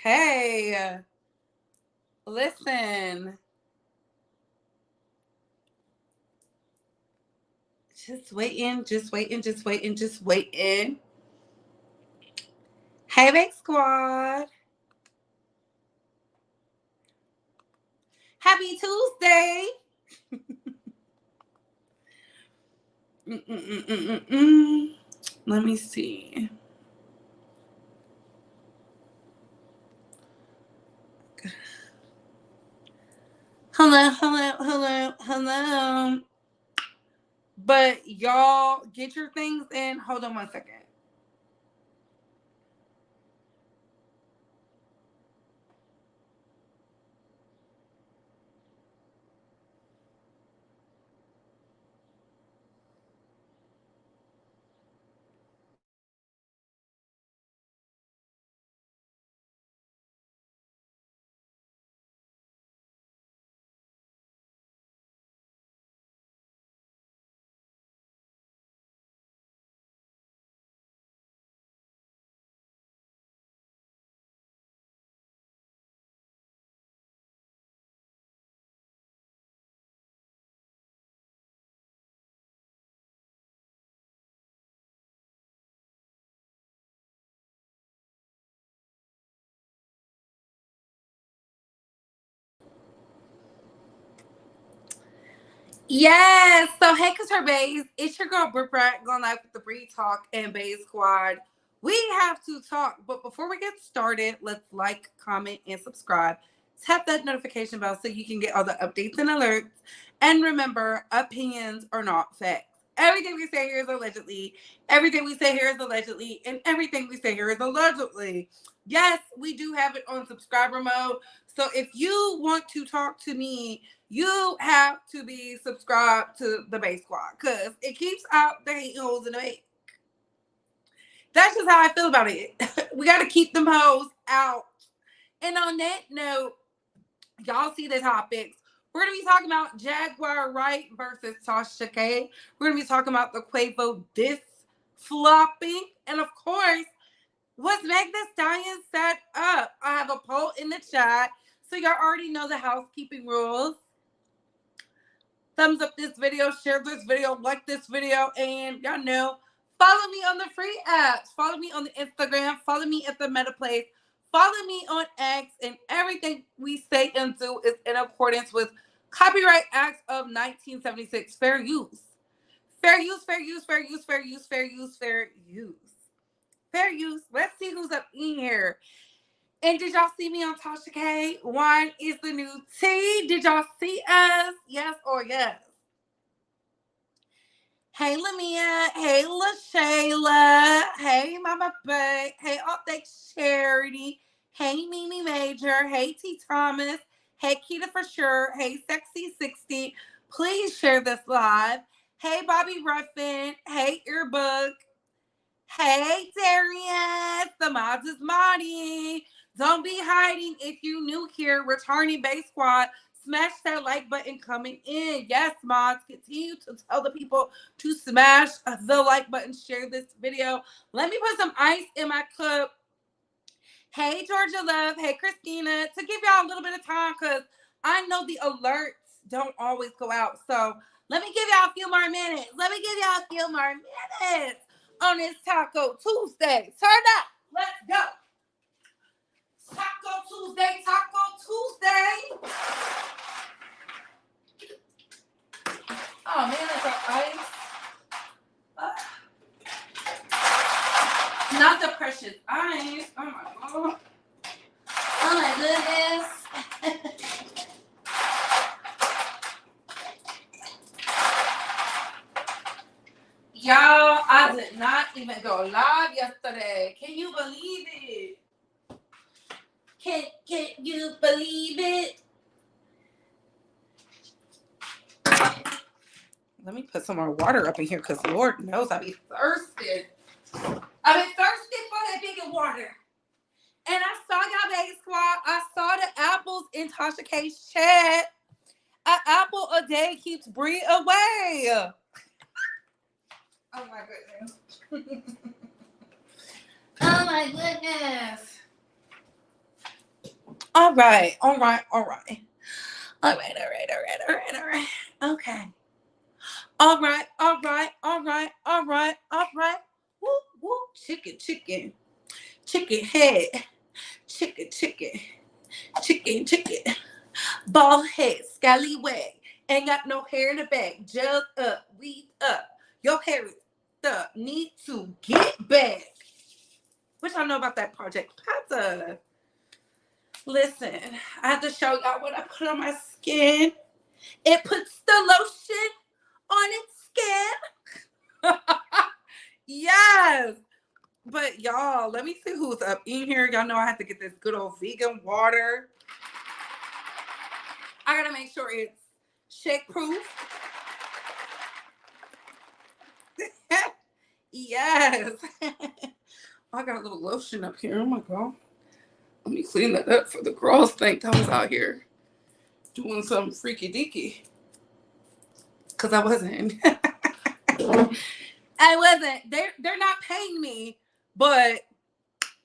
Okay. Listen. Just waiting, just waiting, just waiting, just waiting. Hey, Big Squad. Happy Tuesday. Let me see. Hello, hello, hello, hello. But y'all get your things in. Hold on 1 second. Yes. So hey, Couture Bays, it's your girl Britt Brat going live with the Bree Talk and Bays Squad. We have to talk, but before we get started, let's like, comment, and subscribe. Tap that notification bell so you can get all the updates and alerts. And remember, opinions are not facts. Everything we say here is allegedly. Everything we say here is allegedly, and everything we say here is allegedly. Yes, we do have it on subscriber mode. So if you want to talk to me, you have to be subscribed to the Base Squad because it keeps out the hate holes in the base. That's just how I feel about it. We got to keep them hoes out. And on that note, y'all see the topics. We're going to be talking about Jaguar Wright versus Tasha K. We're going to be talking about the Quavo diss flopping. And of course, was Meg Thee Stallion set up? I have a poll in the chat. So y'all already know the housekeeping rules. Thumbs up this video, share this video, like this video, and y'all know, follow me on the free apps. Follow me on the Instagram. Follow me at the Meta Place. Follow me on X, and everything we say and do is in accordance with Copyright Act of 1976. Fair use. Fair use, fair use, fair use, fair use, fair use, fair use. Fair use. Let's see who's up in here. And did y'all see me on Tasha K? Wine is the new tea. Did y'all see us? Yes or yes? Hey, Lamia. Hey, LaShayla. Hey, Mama Bay. Hey, All Thanks Charity. Hey, Mimi Major. Hey, T. Thomas. Hey, Keita for sure. Hey, Sexy 60. Please share this live. Hey, Bobby Ruffin. Hey, Earbook. Hey, Darius. The mods is modding. Don't be hiding if you new here. Returning Base Squad. Smash that like button coming in. Yes, mods. Continue to tell the people to smash the like button. Share this video. Let me put some ice in my cup. Hey, Georgia Love. Hey, Christina. To give y'all a little bit of time because I know the alerts don't always go out. So let me give y'all a few more minutes. Let me give y'all a few more minutes on this Taco Tuesday. Turn up. Let's go. Taco Tuesday, Taco Tuesday. Oh man, that's our ice. Not the precious ice. Oh my god. Oh my goodness. Y'all, I did not even go live yesterday. Can you believe it? Can you believe it? Let me put some more water up in here because Lord knows I be thirsty. I be thirsty for that big water. And I saw y'all, Baby Squad. I saw the apples in Tasha K's chat. An apple a day keeps Bree away. Oh my goodness. Oh my goodness. All right. Okay. All right. Whoop, whoop. Chicken head. Chicken. Bald head, scallywag. Ain't got no hair in the back. Gel up, weave up. Your hair is up. Need to get back. What y'all know about that project? Pata. Listen, I have to show y'all what I put on my skin. It puts the lotion on its skin. Yes. But y'all, let me see who's up in here. Y'all know I have to get this good old vegan water. I gotta make sure it's shake proof. Yes. I got a little lotion up here. Oh my God. Let me clean that up for the girls think I was out here doing something freaky deaky. Cause I wasn't. I wasn't. They're not paying me, but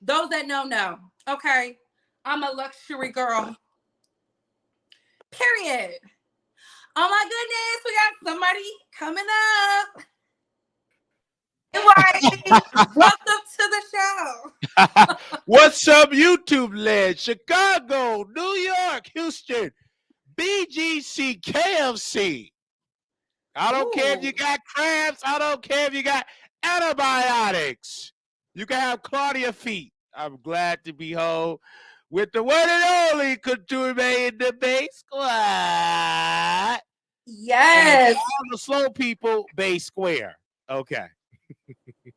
those that know. Okay. I'm a luxury girl. Period. Oh my goodness, we got somebody coming up. Welcome to the show. What's up, YouTube land? Chicago, New York, Houston, BGC, KFC. I don't care if you got crabs. I don't care if you got antibiotics. You can have Claudia feet. I'm glad to be home with the one and only Couture in the Bay Squad. Yes. And all the slow people, Bay Square. Okay.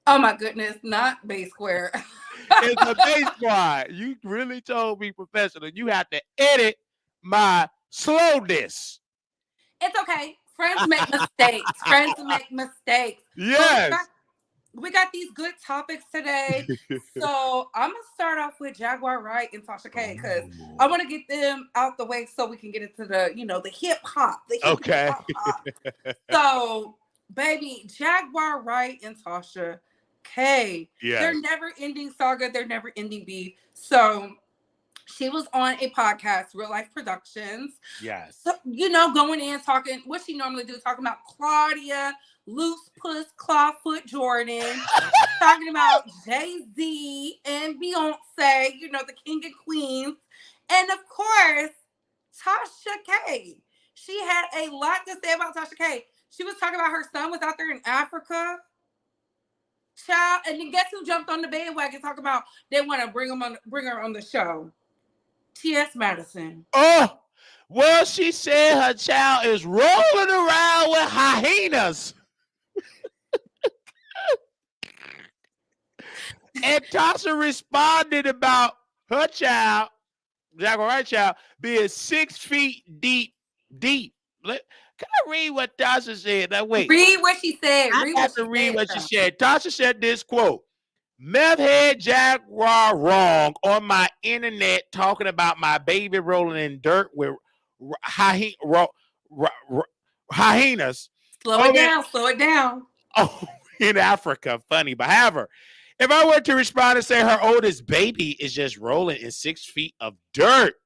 Oh my goodness, not Bay Square. It's a Bay Squad. You really told me professional. You have to edit my slowness. It's okay. Friends make mistakes. Yes. So we got these good topics today. So I'm gonna start off with Jaguar Wright and Tasha K because I want to get them out the way so we can get into the the hip hop. Okay. So, baby, Jaguar Wright and Tasha K. Yes. They're never ending saga. They're never ending beef. So she was on a podcast, Real Life Productions. Yes. So, going in talking what she normally do, talking about Claudia, loose puss, clawfoot Jordan, talking about Jay-Z and Beyonce, the king and queens. And of course, Tasha K. She had a lot to say about Tasha K. She was talking about her son was out there in Africa. Child, and then guess who jumped on the bandwagon talking about they want to bring her on the show? T.S. Madison. Oh, well, she said her child is rolling around with hyenas. And Tasha responded about her child, Jaguar Wright child, being 6 feet deep. Can I read what Tasha said? Now, wait. Read what she said. I have to read what she said. Tasha said this quote: "Meth head Jaguar wrong on my internet talking about my baby rolling in dirt with hyenas. Slow it down. Oh, in Africa. Funny. But however, if I were to respond and say her oldest baby is just rolling in 6 feet of dirt,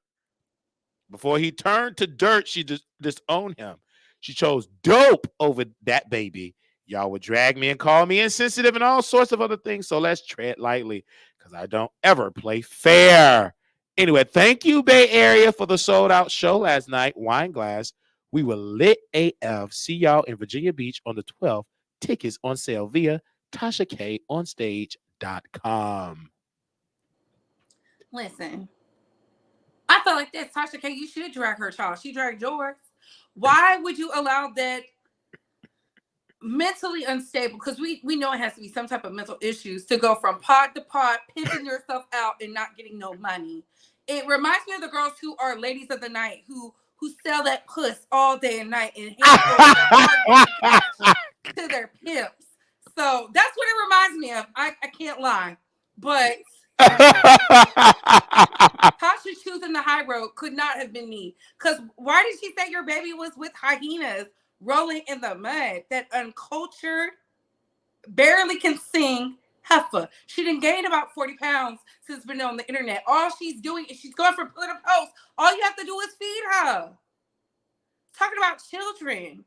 before he turned to dirt, she disowned him. She chose dope over that baby. Y'all would drag me and call me insensitive and all sorts of other things. So let's tread lightly because I don't ever play fair." Anyway, thank you, Bay Area, for the sold out show last night. Wine Glass. We were lit AF. See y'all in Virginia Beach on the 12th. Tickets on sale via TashaKOnStage.com. Listen, I feel like that's Tasha K. You should drag her child. She dragged yours. Why would you allow that mentally unstable? Because we know it has to be some type of mental issues to go from pod to pod, pimping yourself out and not getting no money. It reminds me of the girls who are ladies of the night who sell that puss all day and night and hand to their pimps. So that's what it reminds me of. I can't lie. But Tasha choosing the high road could not have been me. Because why did she say your baby was with hyenas rolling in the mud? That uncultured, barely can sing Heifer. She done gained about 40 pounds since been on the internet. All she's doing is she's going from pillar to post. All you have to do is feed her. Talking about children.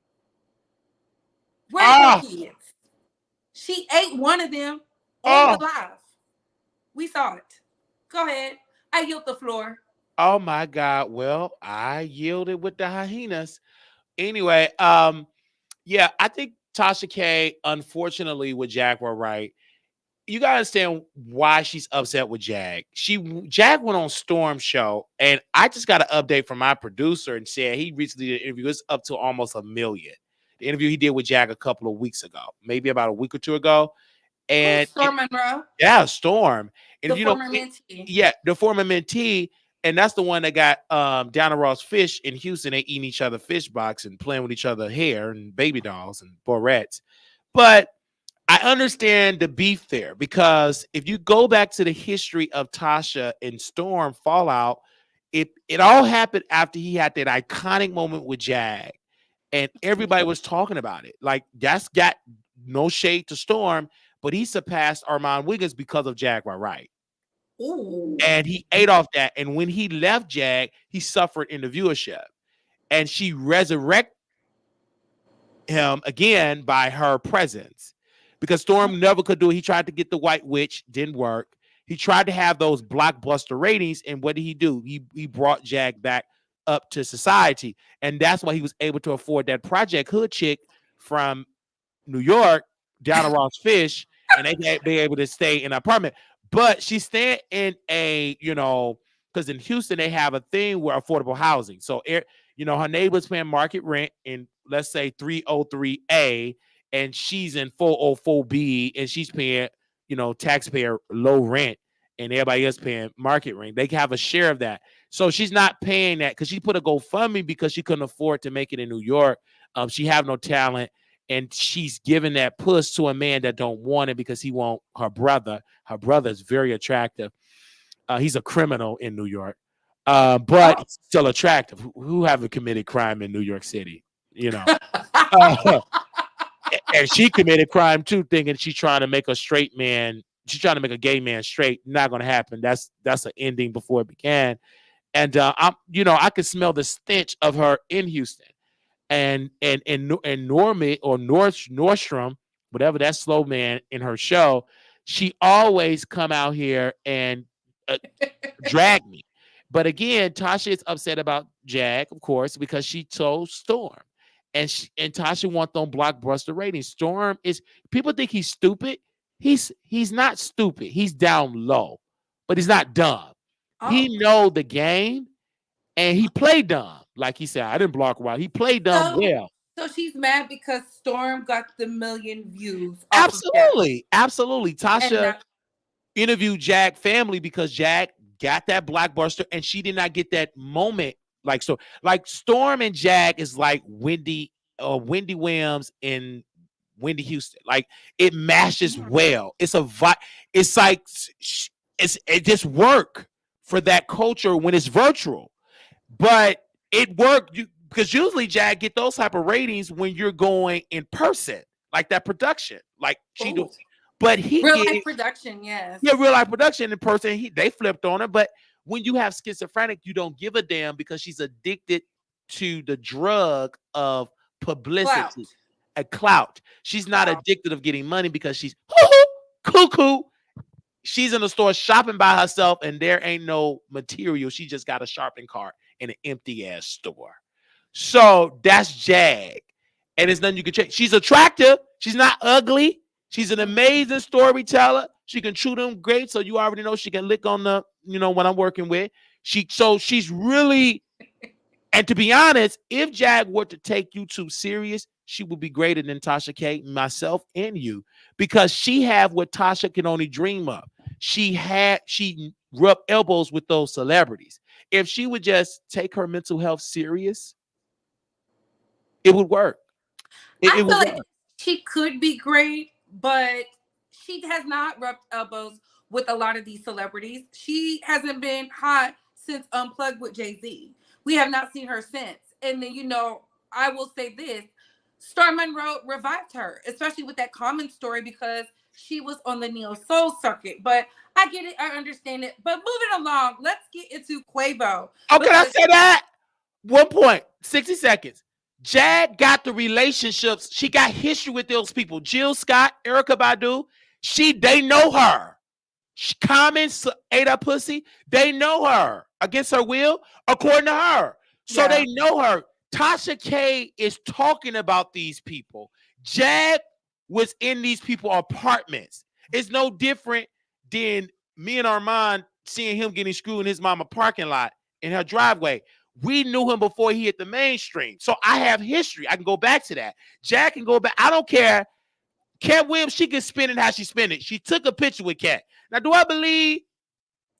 Where are your Oh, kids? She ate one of them on the oh, live. We saw it. Go ahead. I yield the floor. oh my God. Well, I yielded with the hyenas. Anyway, yeah, I think Tasha K, unfortunately, with Jaguar Wright, you gotta understand why she's upset with Jag. Jag went on Storm's show, and I just got an update from my producer and said he recently did an interview. It's up to almost 1 million. The interview he did with Jag a couple of weeks ago, maybe about a week or two ago. Who's And Storm Monroe? yeah, Storm. And The you know, former mentee. yeah, the former mentee, and that's the one that got down to Ross Fish in Houston. They eating each other fish box and playing with each other hair and baby dolls and barrettes. But I understand the beef there because if you go back to the history of Tasha and Storm fallout, it all happened after he had that iconic moment with Jag, and everybody was talking about it. Like that's got no shade to Storm, but he surpassed Armand Wiggins because of Jaguar Wright. Ooh. And he ate off that. And when he left Jag, he suffered in the viewership. And she resurrected him again by her presence because Storm never could do it. He tried to get the White Witch, didn't work. He tried to have those blockbuster ratings, and what did he do? He brought Jag back up to society, and that's why he was able to afford that Project Hood chick from New York down to Ross Fish, and they can't be able to stay in an apartment. But she's staying in a, because in Houston they have a thing where affordable housing. So her neighbor's paying market rent in, let's say, 303A, and she's in 404B, and she's paying, taxpayer low rent, and everybody else paying market rent. They can have a share of that. So she's not paying that because she put a GoFundMe because she couldn't afford to make it in New York. She have no talent, and she's giving that puss to a man that don't want it because he want her brother. Her brother is very attractive. He's a criminal in New York, but Oh. still attractive. Who haven't committed crime in New York City? Uh, and she committed crime too, thinking she's trying to make a straight man. She's trying to make a gay man straight. Not going to happen. That's an ending before it began. And I could smell the stench of her in Houston. And Normie or Nordstrom, whatever that slow man in her show, she always come out here and drag me. But again, Tasha is upset about Jag, of course, because she told Storm, and Tasha wants them blockbuster ratings. Storm is, people think he's stupid. He's not stupid. He's down low, but he's not dumb. Oh. He know the game, and he played dumb. Like he said, I didn't block Wild. He played dumb So, well. so she's mad because Storm got the million views off of that. Absolutely. And Tasha not, interviewed Jag family because Jag got that blockbuster, and she did not get that moment. Like Storm and Jag is like Wendy Williams and Wendy Houston. Like it matches well. It's it's like it just work for that culture when it's virtual. But it worked because usually Jag get those type of ratings when you're going in person, like that production, like she do. But he real get life production, yes. Yeah, real life production in person. They flipped on her. But when you have schizophrenic, you don't give a damn because she's addicted to the drug of publicity, a clout. She's not addicted of getting money because she's cuckoo. She's in the store shopping by herself, and there ain't no material. She just got a shopping cart in an empty ass store. So that's Jag, and it's nothing you can change. She's attractive. She's not ugly. She's an amazing storyteller. She can chew them grapes, so you already know she can lick on the, what I'm working with. She's really, and to be honest, if Jag were to take you too serious, she would be greater than Tasha K, myself, and you, because she have what Tasha can only dream of. She rubbed elbows with those celebrities. If she would just take her mental health serious, it would work. I feel like she could be great, but she has not rubbed elbows with a lot of these celebrities. She hasn't been hot since Unplugged with Jay-Z. We have not seen her since. And then, I will say this, Star Monroe revived her, especially with that Common story, because she was on the neo soul circuit. But I get it, I understand it. But moving along, let's get into Quavo. Oh, can I say that? 1 point, 60 seconds. Jag got the relationships. She got history with those people. Jill Scott, Erykah Badu. They know her. Common ate her pussy. They know her against her will, according to her. So they know her. Tasha K is talking about these people. Jag was in these people's apartments. It's no different than me and Armand seeing him getting screwed in his mama parking lot in her driveway. We knew him before he hit the mainstream. So I have history. I can go back to that. Jag can go back. I don't care. Cat Williams, she can spin it how she spin it. She took a picture with Cat. Now, do I believe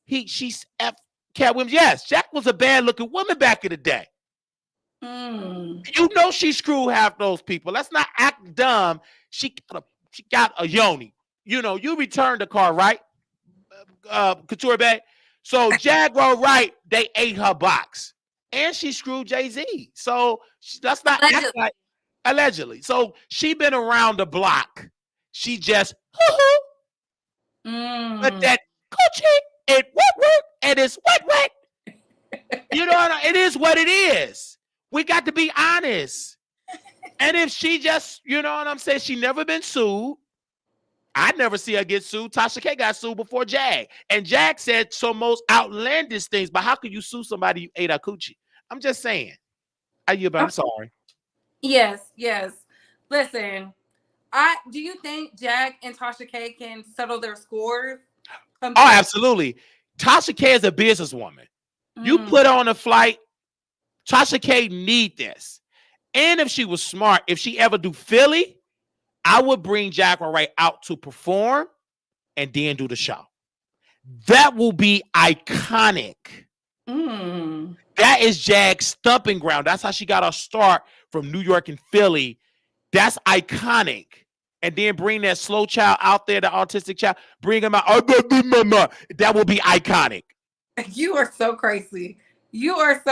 she's F Cat Williams? Yes, Jag was a bad-looking woman back in the day. You know she screwed half those people. Let's not act dumb. She got a yoni. You know, you returned the car, right? Couture Bay. So Jaguar Wright, they ate her box. And she screwed Jay-Z. So that's not allegedly. So she been around the block. She just but that coochie, it work, and it's wet. You know, it is what it is. We got to be honest. And if she just, you know what I'm saying, she never been sued. I'd never see her get sued. Tasha K got sued before Jag. And Jag said some most outlandish things, but how could you sue somebody you ate a coochie? I'm just saying. I'm sorry. Yes. Listen, do you think Jag and Tasha K can settle their scores? Oh, absolutely. Tasha K is a businesswoman. You put on a flight, Tasha K need this. And if she was smart, if she ever do Philly, I would bring Jaguar Wright out to perform and then do the show. That will be iconic. That is Jag's stumping ground. That's how she got her start from New York and Philly. That's iconic. And then bring that slow child out there, the autistic child, bring him out. That will be iconic. You are so crazy. Well, let's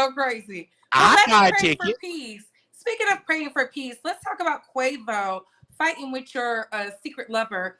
pray for peace. Speaking of praying for peace, let's talk about Quavo fighting with your secret lover,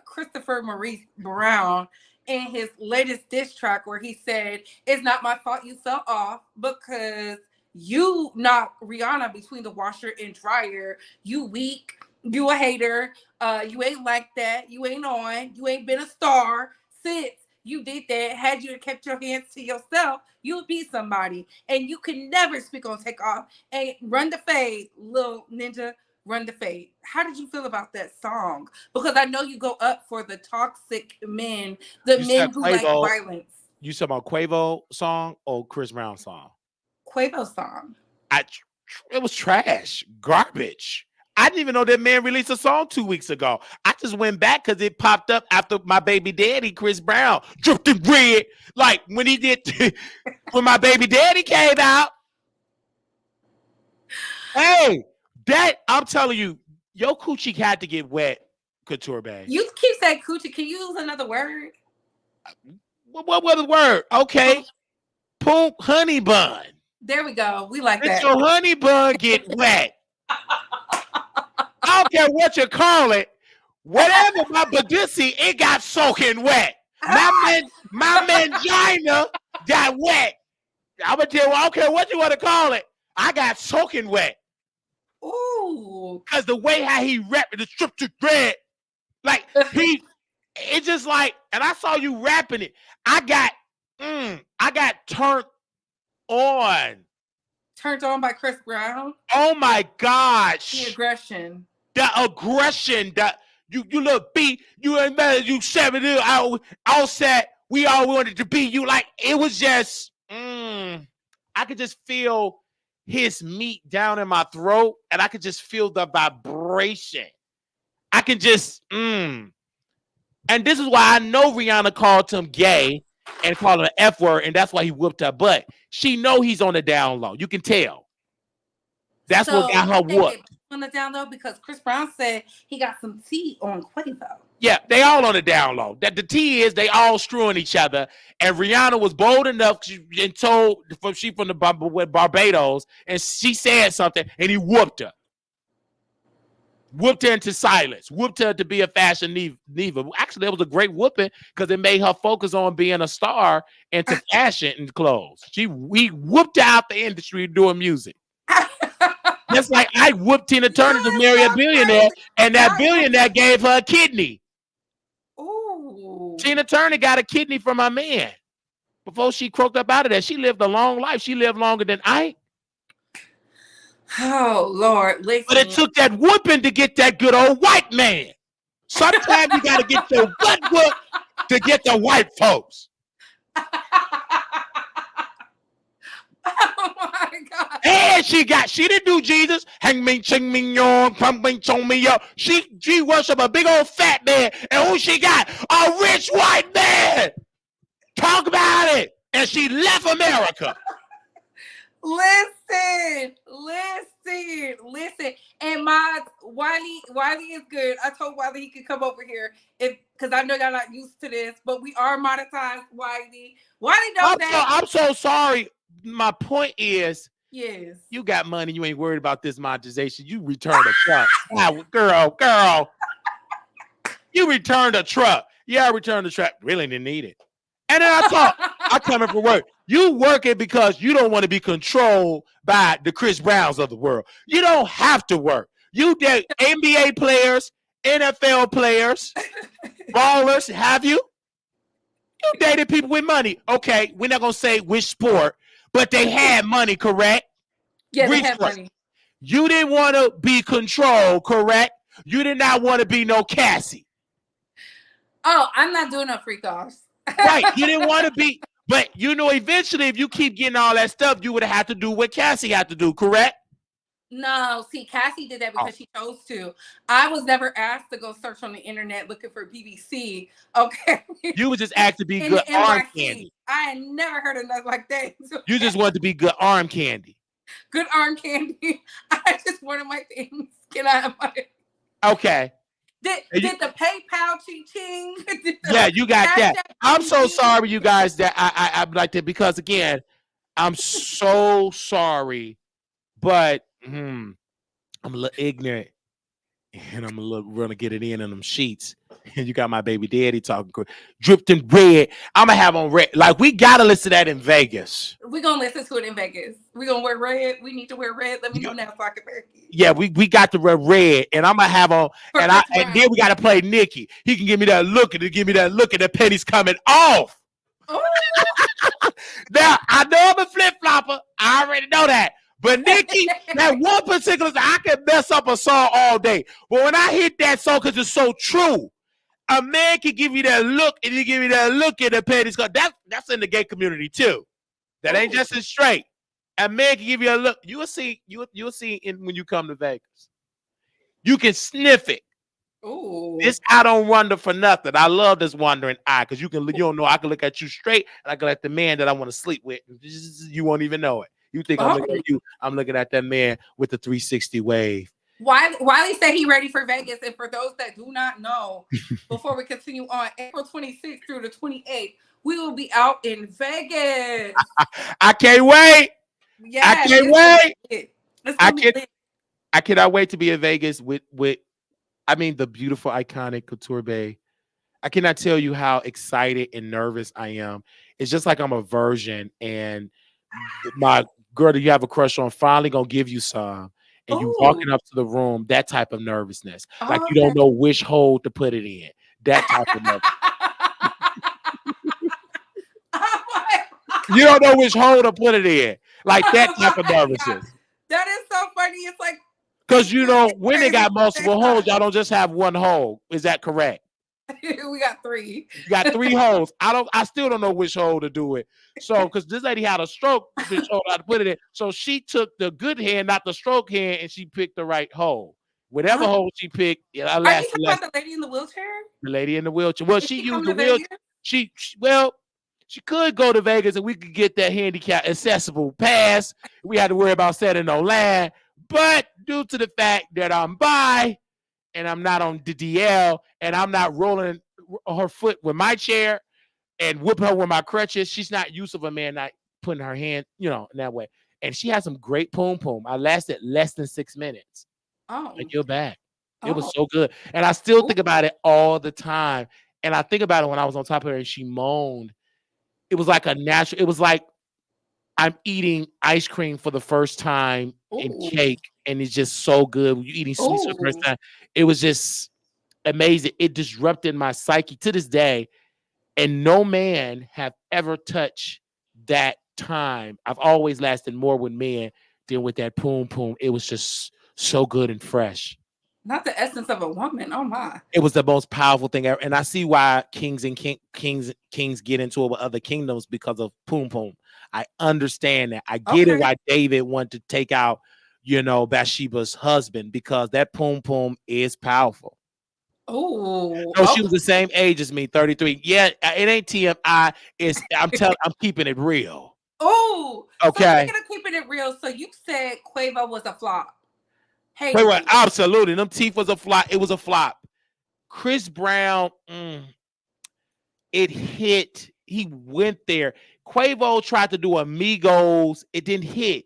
Christopher Maurice Brown, in his latest diss track where he said, "It's not my fault you fell off because you knocked Rihanna between the washer and dryer. You weak. You a hater. You ain't like that. You ain't on. You ain't been a star since you did that. Had you kept your hands to yourself, you would be somebody. And you can never speak on Takeoff and Run the Fade, little ninja, Run the Fade." How did you feel about that song? Because I know you go up for the toxic men, the men who like violence. You talking about Quavo song or Chris Brown song? Quavo song. It was trash, garbage. I didn't even know that man released a song 2 weeks ago. I just went back because it popped up after my baby daddy, Chris Brown, drifting red. Like when he did, when my baby daddy came out. Hey, I'm telling you, your coochie had to get wet, Couture Bay. You keep saying coochie. Can you use another word? What was the word? Okay. Poop honey bun. There we go. We like that. Your honey bun get wet. I don't care what you call it. Whatever my badissi, it got soaking wet. My mangina got wet. I'm gonna tell you, I don't care what you want to call it. I got soaking wet. Ooh. Because the way how he rapped the strip to red, like it's just like, and I saw you rapping it. I got turned on. Turned on by Chris Brown. Oh my gosh. The aggression. That you look beat, you ain't better, you 70, all set, we all wanted to be you. Like it was just I could just feel his meat down in my throat, and I could just feel the vibration. I can just and this is why I know Rihanna called him gay and called him an F word, and that's why he whooped her butt. She know he's on the down low. You can tell. That's what got her whooped. On the down low because Chris Brown said he got some tea on Quavo. Yeah, they all on the down low. That the tea is they all screwing each other. And Rihanna was bold enough and told she from the Barbados, and she said something, and he whooped her. whooped her into silence, whooped her to be a fashion diva. Actually, it was a great whooping because it made her focus on being a star into fashion and clothes. We whooped her out the industry doing music. Just like I whooped Tina Turner to marry a billionaire, and that billionaire gave her a kidney. Ooh. Tina Turner got a kidney from my man before she croaked up out of that. She lived a long life. She lived longer than I. Oh Lord, listen. But it took that whooping to get that good old white man. Sometimes you got to get your gut whooped to get the white folks. Oh my God. And she didn't do Jesus. Hang me, ching me, yon, pump me, chong me, yo. She worshiped a big old fat man. And who she got? A rich white man. Talk about it. And she left America. Listen. And my Wiley is good. I told Wiley he could come over here because I know y'all not used to this, but we are monetized, Wiley. Wiley knows that. I'm so sorry. My point is, yes, you got money. You ain't worried about this monetization. You returned a truck. Girl. You returned a truck. Yeah, I returned the truck. Really didn't need it. And then I come in for work. You working because you don't want to be controlled by the Chris Browns of the world. You don't have to work. You date NBA players, NFL players, ballers, have you? You dated people with money. Okay, we're not going to say which sport, but they had money, correct? Yeah, they had money. You didn't want to be controlled, correct? You did not want to be no Cassie. Oh, I'm not doing no freak offs. Right, you didn't want to be, but you know, eventually, if you keep getting all that stuff, you would have to do what Cassie had to do, correct? No, see, Cassie did that because she chose to. I was never asked to go search on the internet looking for BBC. Okay, you was just asked to be good arm candy. I had never heard of nothing like that. You just wanted to be good arm candy. Good arm candy. I just wanted my things. Can I have my? Okay. Did the PayPal ching? Yeah, you got that. I'm so sorry, you guys, that I'm like that because again, I'm so sorry, but I'm a little ignorant, and I'm a little gonna get it in them sheets. And you got my baby daddy talking dripped in red. I'm gonna have on red. Like we gotta listen to that in Vegas. We're gonna listen to it in Vegas. We're gonna wear red. We need to wear red. Let me know now so I can wear it. Yeah, we got to wear red, and I'm gonna have on and then we gotta play Nicki. He can give me that look and the pennies coming off. Now I know I'm a flip flopper. I already know that. But Nicki, that one particular I can mess up a song all day. But when I hit that song, because it's so true, a man can give you that look, and he give you that look in the panties. That's in the gay community too. That ain't just as straight. A man can give you a look. You'll see when you come to Vegas. You can sniff it. Ooh. This I don't wonder for nothing. I love this wandering eye because you don't know I can look at you straight and I can look at the man that I want to sleep with. You won't even know it. You think I'm looking at you. I'm looking at that man with the 360 wave. Wiley said he ready for Vegas. And for those that do not know, before we continue on, April 26th through the 28th, we will be out in Vegas. I can't wait. Yeah, I can't wait. I cannot wait to be in Vegas with the beautiful, iconic Couture Bay. I cannot tell you how excited and nervous I am. It's just like I'm a virgin, and my girl that you have a crush on finally gonna give you some, and you walking up to the room, that type of nervousness. Like you don't know which hole to put it in. That type of nervousness. You don't know which hole to put it in. Like that type of nervousness. That is so funny. It's like because when they got multiple holes, y'all don't just have one hole. Is that correct? We got 3. You got 3 holes. I still don't know which hole to do it. So because this lady had a stroke, which hole how to put it in. So she took the good hand, not the stroke hand, and she picked the right hole. Whatever hole she picked, Are you talking about the lady in the wheelchair? The lady in the wheelchair. Well, she used the wheelchair. She could go to Vegas and we could get that handicap accessible pass. We had to worry about setting no line. But due to the fact that I'm bi and I'm not on the DL and I'm not rolling her foot with my chair and whipping her with my crutches, she's not used of a man not putting her hand, in that way. And she has some great poom. I lasted less than 6 minutes. Oh. And you're back. It was Oh, so good. And I still ooh, think about it all the time. And I think about it when I was on top of her and she moaned. It was like a natural, it was like I'm eating ice cream for the first time and ooh, cake, and it's just so good. When you eating sweets for the first ooh. time, it was just amazing. It disrupted my psyche to this day, and no man have ever touched that time. I've always lasted more with men than with that poom poom. It was just so good and fresh. Not the essence of a woman. Oh my. It was the most powerful thing ever, and I see why kings get into it with other kingdoms because of poom poom. I understand that. I get it Okay. why David wanted to take out, Bathsheba's husband because that poom poom is powerful. Oh, No, she okay. was the same age as me, 33. Yeah, it ain't TMI. I'm keeping it real. Oh, so Okay. speaking of keeping it real, so you said Quavo was a flop. Wait, Hated wait, it. absolutely. Them teeth was a flop. It was a flop. Chris Brown, it hit. He went there. Quavo tried to do Amigos. It didn't hit.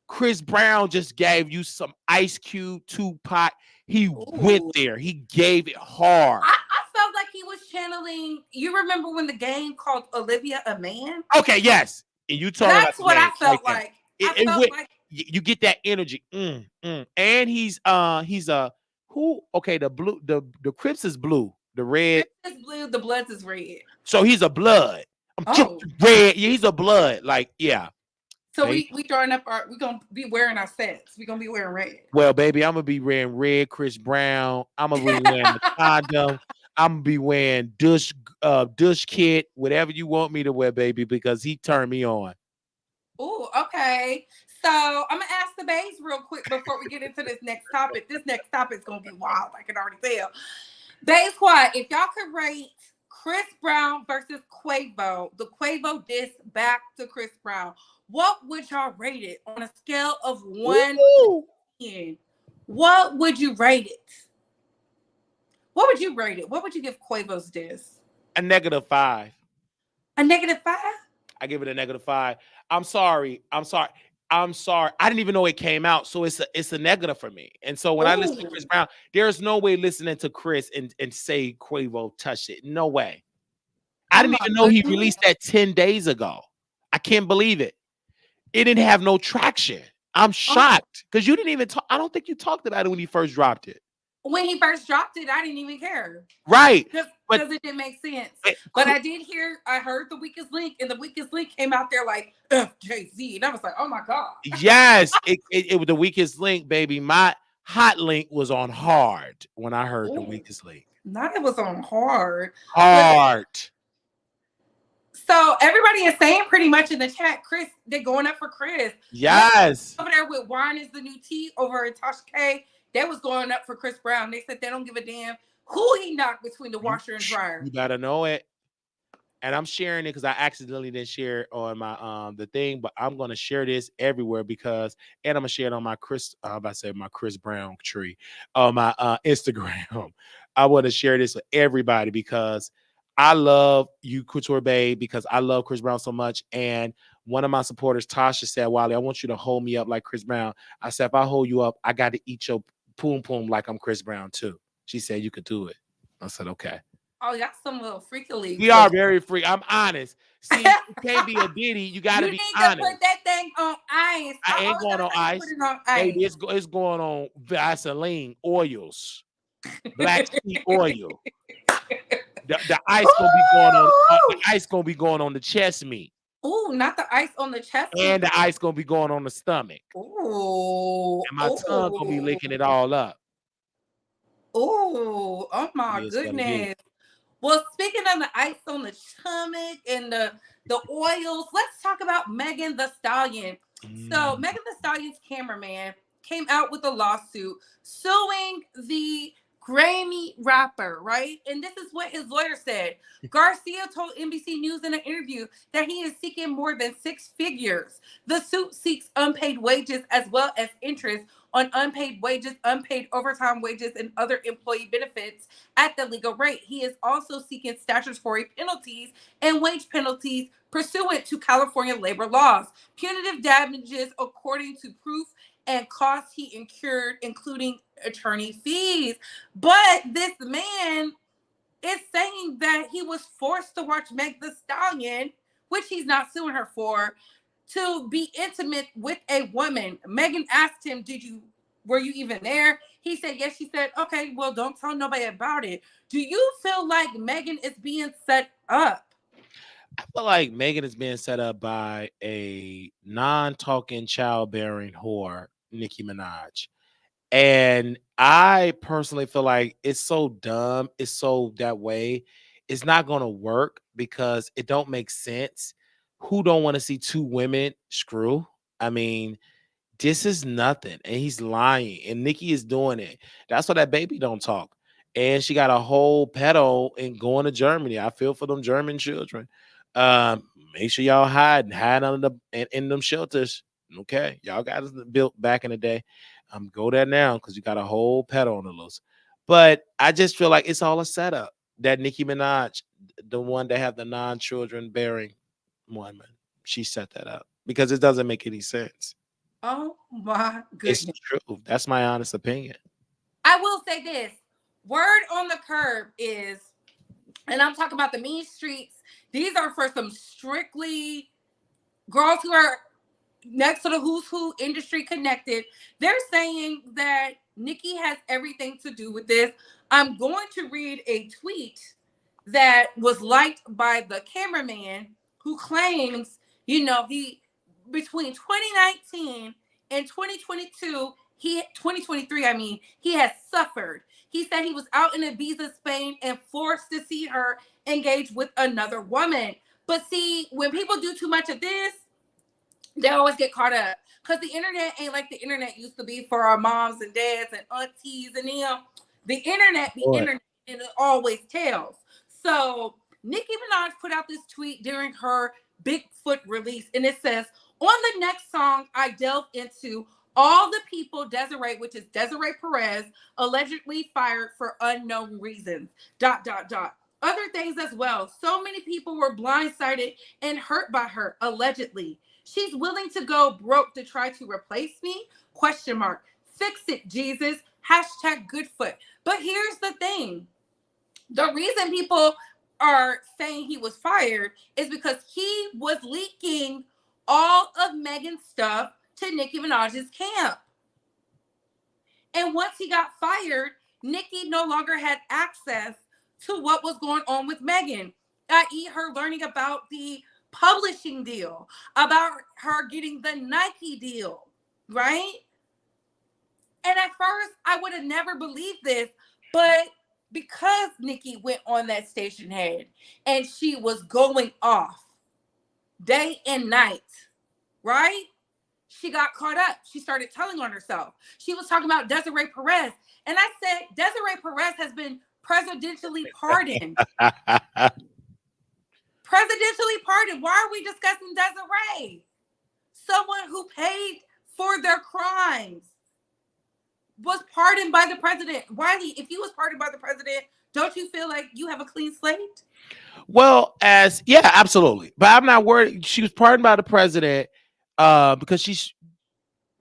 Chris Brown just gave you some Ice Cube, Tupac. He went Ooh. there. He gave it hard. I felt like he was channeling. You remember when the game called Olivia a man? Okay, yes. And you talking about That's the what I game like felt that. like. It, I it felt went. like You get that energy. And he's a who? Okay, the Crips is blue. The red. Chris is blue, the Bloods is red. So he's a blood. I'm just Oh, red. Yeah, he's a blood. Like, yeah. so Hey, we drawing up our. We gonna be wearing our sets. We gonna be wearing red. well, baby, I'm gonna be wearing red Chris Brown. I'm gonna be wearing the condom. I'm gonna be wearing Dush kit, whatever you want me to wear, baby, because he turned me on. Oh, okay. So I'm gonna ask the babes real quick before we get into this next topic. This next topic is gonna be wild. I can already tell. Babe Squad, if y'all could rate Chris Brown versus Quavo, the Quavo diss back to Chris Brown, what would y'all rate it on a scale of 1 Ooh, to 10? What would you rate it? What would you rate it? What would you give Quavo's diss? a -5. A -5? I give it a -5. I'm sorry. I'm sorry. I'm sorry. I didn't even know it came out, so it's a negative for me. And so when I listen to Oh, Chris Brown, there's no way listening to Chris and say Quavo touched it. No way. I oh didn't my even know he goodness. released that 10 days ago. I can't believe it. It didn't have no traction. I'm Oh, shocked because you didn't even talk. I don't think you talked about it when he first dropped it. when he first dropped it, I didn't even care. Right. But Because it didn't make sense. it, But I heard the weakest link, and the weakest link came out there like FJZ. And I was like, oh my God. yes, it was the weakest link, baby. My hot link was on hard when I heard the Ooh, weakest link. not it was on hard. But Hard. so everybody is saying pretty much in the chat, Chris, they're going up for Chris. Look Yes. over there with wine is the new tea over at Tasha K. They was going up for Chris Brown. They said they don't give a damn who he knocked between the washer and dryer. You better know it. And I'm sharing it because I accidentally didn't share it on my the thing, but I'm gonna share this everywhere because and I'm gonna share it on my my Chris Brown tree on my Instagram. I want to share this with everybody because I love you, Couture Babe, because I love Chris Brown so much. And one of my supporters, Tasha, said, Wally, I want you to hold me up like Chris Brown. I said, if I hold you up, I got to eat your poom poom like I'm Chris Brown too. She said you could do it. I said, okay. Oh, y'all some little freaky league. We are very free. I'm honest. See, you can't be a Diddy. You got You to need be to honest. put that thing on ice. I I ain't always going gotta on say put ice. it on ice. Baby, it's going on Vaseline oils, black sea oil. The ice gonna be going on. The ice gonna be going on the chest meat, Ooh, not the ice on the chest. and the ice gonna be going on the stomach, Ooh, and my tongue gonna be ooh, licking it all up. ooh. Oh It my is what it is. goodness. Well, speaking of the ice on the stomach and the oils, let's talk about Megan Thee Stallion. So Mm. Megan Thee Stallion's cameraman came out with a lawsuit suing the Grammy rapper, right? And this is what his lawyer said. Garcia told NBC News in an interview that he is seeking more than 6 figures. The suit seeks unpaid wages as well as interest on unpaid wages, unpaid overtime wages, and other employee benefits at the legal rate. He is also seeking statutory penalties and wage penalties pursuant to California labor laws. Punitive damages according to proof and costs he incurred, including attorney fees. But this man is saying that he was forced to watch Meg Thee Stallion, which he's not suing her for, to be intimate with a woman. Megan asked him, were you even there? He said, yes. She said, okay, well, don't tell nobody about it. Do you feel like Megan is being set up? I feel like Megan is being set up by a non-talking, childbearing whore, Nicki Minaj. And I personally feel like it's so dumb. It's so that way. It's not going to work because it don't make sense. Who don't want to see two women screw? I mean, this is nothing. And he's lying. And Nikki is doing it. That's why that baby don't talk. And she got a whole pedo and going to Germany. I feel for them German children. Make sure y'all hide under in them shelters. Okay. Y'all got us built back in the day. Go there now because you got a whole pedo on the loose. But I just feel like it's all a setup. That Nicki Minaj, the one that have the non-children bearing woman, she set that up because it doesn't make any sense. Oh my It's goodness. true. That's my honest opinion. I will say this. Word on the curb is, and I'm talking about the mean streets, these are for some strictly girls who are next to the who's who industry connected. They're saying that Nikki has everything to do with this. I'm going to read a tweet that was liked by the cameraman who claims, he between 2019 and 2023, I mean, he has suffered. He said he was out in Ibiza, Spain, and forced to see her engage with another woman. But see, when people do too much of this, they always get caught up because the internet ain't like the internet used to be for our moms and dads and aunties and them. The internet be internet and it always tells. So Nicki Minaj put out this tweet during her Bigfoot release, and it says, on the next song, I delve into all the people Desiree, which is Desiree Perez, allegedly fired for unknown reasons. ... Other things as well. So many people were blindsided and hurt by her, allegedly. She's willing to go broke to try to replace me? Question mark. Fix it, Jesus. Hashtag Goodfoot. But here's the thing. The reason people are saying he was fired is because he was leaking all of Megan's stuff to Nicki Minaj's camp. And once he got fired, Nicki no longer had access to what was going on with Megan, i.e. her learning about the publishing deal, about her getting the Nike deal, right? And at first, I would have never believed this, but because Nicki went on that station head and she was going off day and night, right? She got caught up. She started telling on herself. She was talking about Desiree Perez. And I said, Desiree Perez has been presidentially pardoned. Presidentially pardoned. Why are we discussing Desiree? Someone who paid for their crimes was pardoned by the president. Wiley, if you was pardoned by the president, don't you feel like you have a clean slate? Well, yeah, absolutely. But I'm not worried. She was pardoned by the president because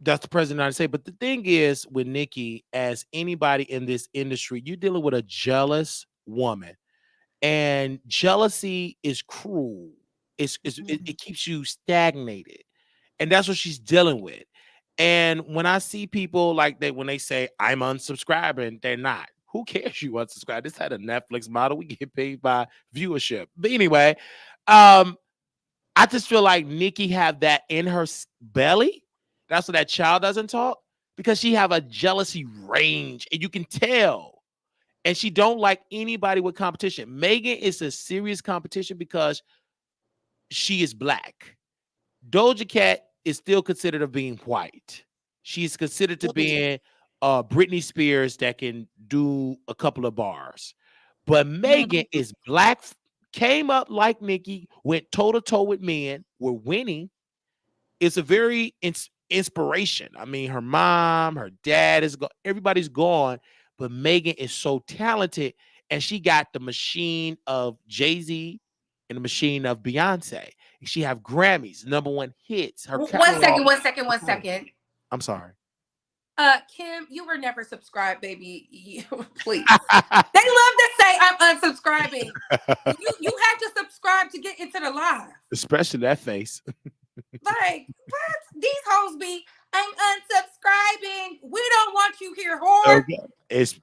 that's the president of the United States. But the thing is with Nicki, as anybody in this industry, you're dealing with a jealous woman. And jealousy is cruel. It keeps you stagnated. And that's what she's dealing with. And when I see people like that, when they say I'm unsubscribing, they're not. Who cares you unsubscribe? This had a Netflix model. We get paid by viewership. But anyway, I just feel like Nicki have that in her belly. That's why that child doesn't talk, because she have a jealousy range, and you can tell. And she don't like anybody with competition. Megan is a serious competition because she is black. Doja Cat is still considered of being white. She's considered to being Britney Spears that can do a couple of bars. But Megan is black, came up like Nicki, went toe-to-toe with men, were winning. It's a very inspiration. I mean, her mom, her dad is gone, everybody's gone, but Megan is so talented, and she got the machine of Jay-Z and the machine of Beyonce. She have Grammys, #1 hits. Her One second. I'm sorry. Kim, you were never subscribed, baby. Please. They love to say I'm unsubscribing. You have to subscribe to get into the live. Especially that face. Like, what? These hoes be, I'm unsubscribing. We don't want you here, whore. Okay.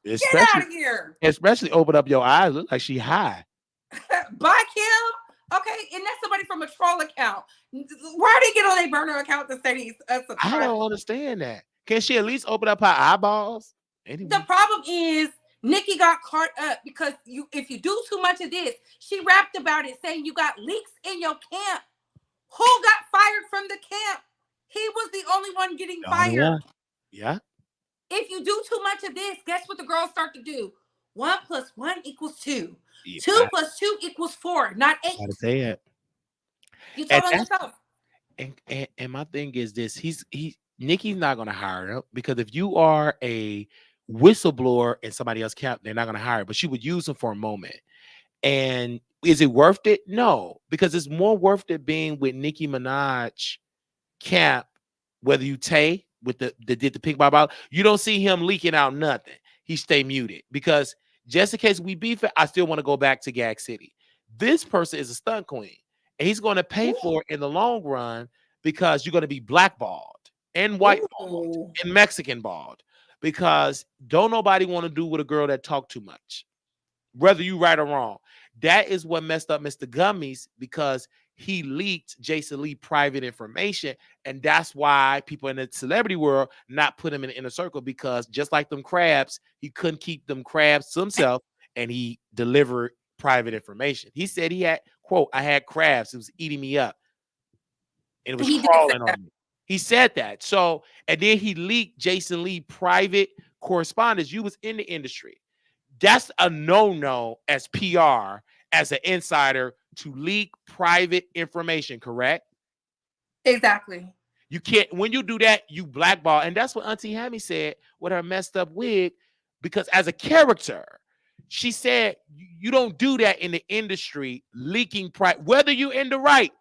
Get out of here. Especially open up your eyes. Look like she high. Bye, Kim. Okay, and that's somebody from a troll account. Why did they get on a burner account to say he's unsubscribed? I don't understand that. Can she at least open up her eyeballs? Anyway. The problem is Nicki got caught up because if you do too much of this, she rapped about it saying you got leaks in your camp. Who got fired from the camp? He was the only one getting fired. Yeah. If you do too much of this, guess what the girls start to do? 1 + 1 = 2. Yeah. 2 + 2 = 4, not 8. Gotta say it. You told on yourself. And my thing is this: Nicki's not gonna hire him because if you are a whistleblower in somebody else's camp, they're not gonna hire. But she would use him for a moment. And is it worth it? No, because it's more worth it being with Nicki Minaj camp, whether you Tay with the did the pink bottle, you don't see him leaking out nothing. He stay muted because just in case we beef it, I still want to go back to Gag City. This person is a stunt queen, and he's going to pay for it in the long run because you're going to be blackballed and white balled and Mexican balled because don't nobody want to do with a girl that talk too much, whether you right or wrong. That is what messed up Mr. Gummies because he leaked Jason Lee private information, and that's why people in the celebrity world not put him in the inner circle because just like them crabs, he couldn't keep them crabs to himself, and he delivered private information. He said he had, quote, I had crabs, it was eating me up, and it was crawling on me. He said that. So, and then he leaked Jason Lee private correspondence. You was in the industry. That's a no-no as PR, as an insider, to leak private information, correct? Exactly. You can't, when you do that, you blackball. And that's what Auntie Hammy said with her messed up wig, because as a character, she said, you don't do that in the industry, leaking private, whether you're in the right.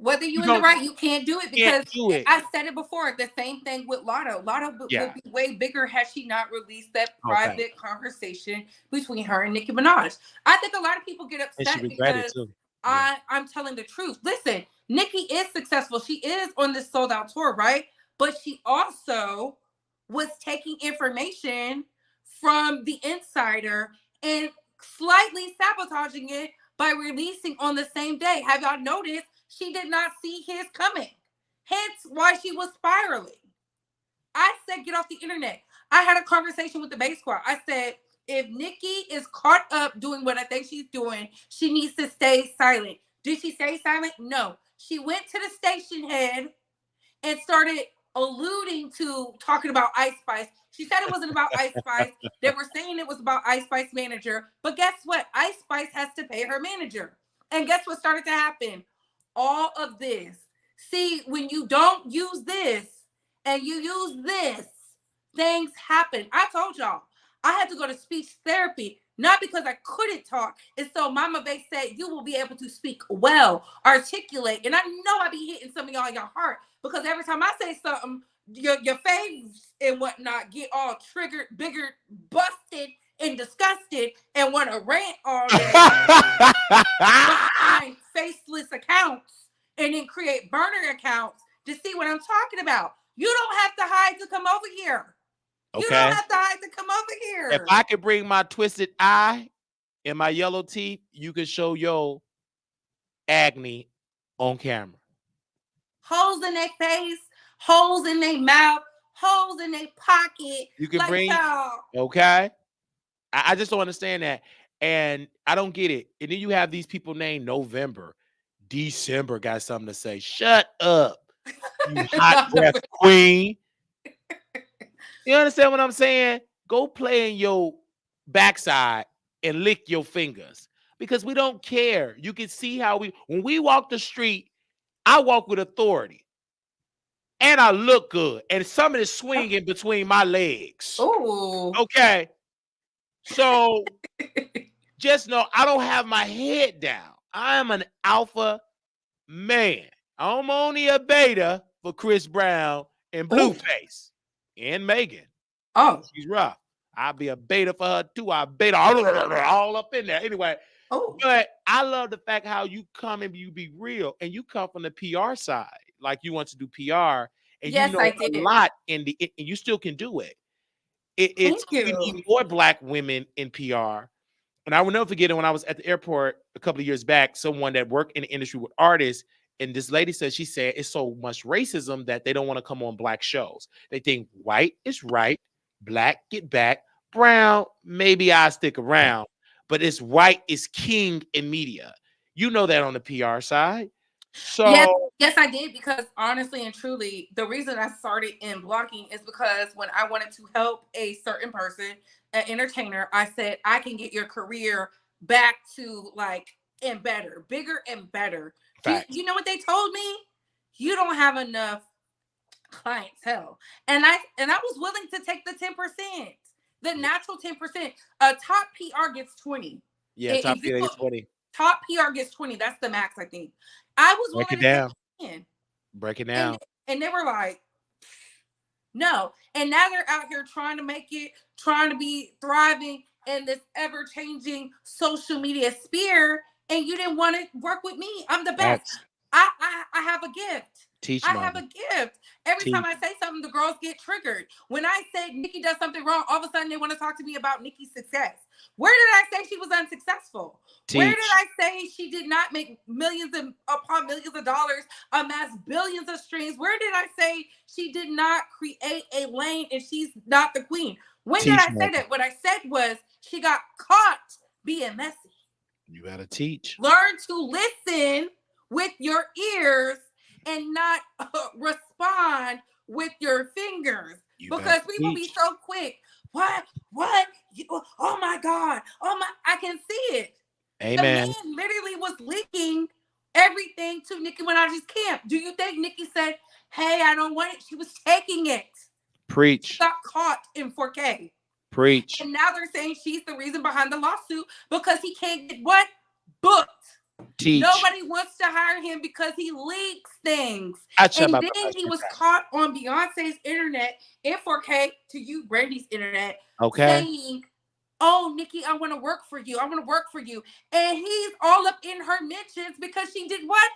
Whether you're in the right, you can't do it because I said it before. The same thing with Lotto. Lotto would be way bigger had she not released that private conversation between her and Nicki Minaj. I think a lot of people get upset because I'm telling the truth. Listen, Nicki is successful. She is on this sold out tour, right? But she also was taking information from the insider and slightly sabotaging it by releasing on the same day. Have y'all noticed? She did not see his coming. Hence why she was spiraling. I said, get off the internet. I had a conversation with the Bass Squad. I said, if Nicki is caught up doing what I think she's doing, she needs to stay silent. Did she stay silent? No. She went to the station head and started alluding to talking about Ice Spice. She said it wasn't about Ice Spice. They were saying it was about Ice Spice manager. But guess what? Ice Spice has to pay her manager. And guess what started to happen? All of this. See, when you don't use this and you use this, things happen. I told y'all, I had to go to speech therapy, not because I couldn't talk. And so Mama Bae said, you will be able to speak well, articulate. And I know I be hitting some of y'all in your heart because every time I say something, your faves and whatnot get all triggered, bigger, busted, and disgusted and want to rant all day behind faceless accounts and then create burner accounts to see what I'm talking about. You don't have to hide to come over here. Okay. You don't have to hide to come over here. If I could bring my twisted eye and my yellow teeth, you can show your acne on camera. Holes in their face, holes in their mouth, holes in their pocket. You can bring, okay? I just don't understand that. And I don't get it. And then you have these people named November, December got something to say. Shut up, you hot breath queen. You understand what I'm saying? Go play in your backside and lick your fingers because we don't care. You can see how when we walk the street, I walk with authority and I look good. And something is swinging between my legs. Oh, okay. So just know I don't have my head down. I am an alpha man. I'm only a beta for Chris Brown and Blueface and Megan. Oh. She's rough. I'll be a beta for her too. I beta all up in there. Anyway, but I love the fact how you come and you be real, and you come from the PR side, like you want to do PR, and yes, you know I a did. lot and you still can do it. It's Thank we you. need more Black women in PR. And I will never forget it when I was at the airport a couple of years back, someone that worked in the industry with artists, and this lady said, she said, it's so much racism that they don't want to come on Black shows. They think white is right, Black get back, brown, maybe I'll stick around, but it's white is king in media. You know that on the PR side. So yes, I did, because honestly and truly, the reason I started in blogging is because when I wanted to help a certain person, an entertainer, I said, I can get your career back to like and better, bigger and better. You know what they told me? You don't have enough clientele. And I was willing to take the 10%, the natural 10%. A top PR gets 20. yeah, top PR gets 20. Top PR gets 20. That's the max, I think. I was Break willing it to down. take 10. Break it down. And they were like, no. And now they're out here trying to make it, trying to be thriving in this ever-changing social media sphere. And you didn't want to work with me. I'm the best. I have a gift. I have a gift. Every time I say something, the girls get triggered. When I say Nicki does something wrong, all of a sudden they want to talk to me about Nicki's success. Where did I say she was unsuccessful? Where did I say she did not make millions upon millions of dollars, amass billions of streams? Where did I say she did not create a lane and she's not the queen? When did I say that? What I said was she got caught being messy. You gotta teach. Learn to listen with your ears and not respond with your fingers, because we will be so quick. What? Oh my God. I can see it. Amen. The man literally was leaking everything to Nicki Minaj's camp. Do you think Nicki said, hey, I don't want it? She was taking it. Preach. She got caught in 4K. Preach. And now they're saying she's the reason behind the lawsuit because he can't get what? Booked. Teach. Nobody wants to hire him because he leaks things. And then he was caught on Beyonce's internet in 4K, to you, Brandy's internet, saying, oh, Nicki, I want to work for you. I want to work for you. And he's all up in her mentions because she did what?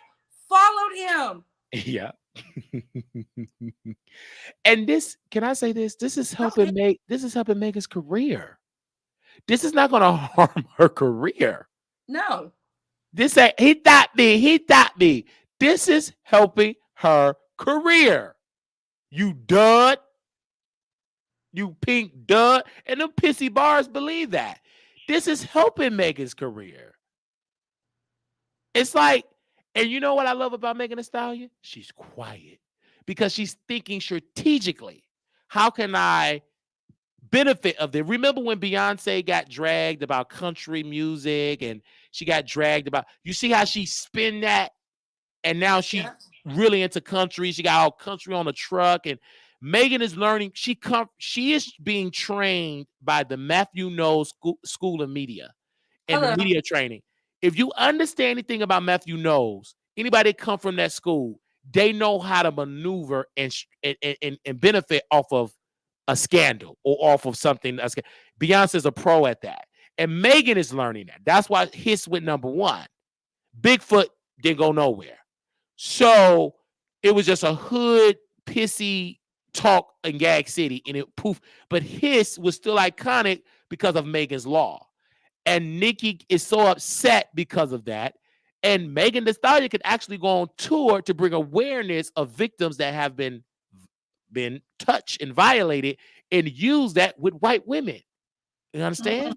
Followed him. Yeah. And this, can I say this? This is helping Megan's career. This is not going to harm her career. No. This ain't, he thought me. This is helping her career. You dud. You pink dud. And them pissy bars believe that. This is helping Megan's career. It's like, and you know what I love about Megan Thee Stallion? She's quiet because she's thinking strategically. How can I benefit of it? Remember when Beyonce got dragged about country music and she got dragged about, you see how she spin that, and now she's really into country. She got all country on the truck, and Megan is learning. She is being trained by the Matthew Knowles School of Media and the media training. If you understand anything about Matthew Knowles, anybody that come from that school, they know how to maneuver and benefit off of a scandal or off of something. Beyonce's a pro at that. And Megan is learning that. That's why hits went #1. Bigfoot didn't go nowhere. So it was just a hood, pissy talk in Gag City, and it poof. But his was still iconic because of Megan's Law. And Nicki is so upset because of that. And Megan Thee Stallion could actually go on tour to bring awareness of victims that have been touched and violated, and use that with white women. You understand? Mm-hmm.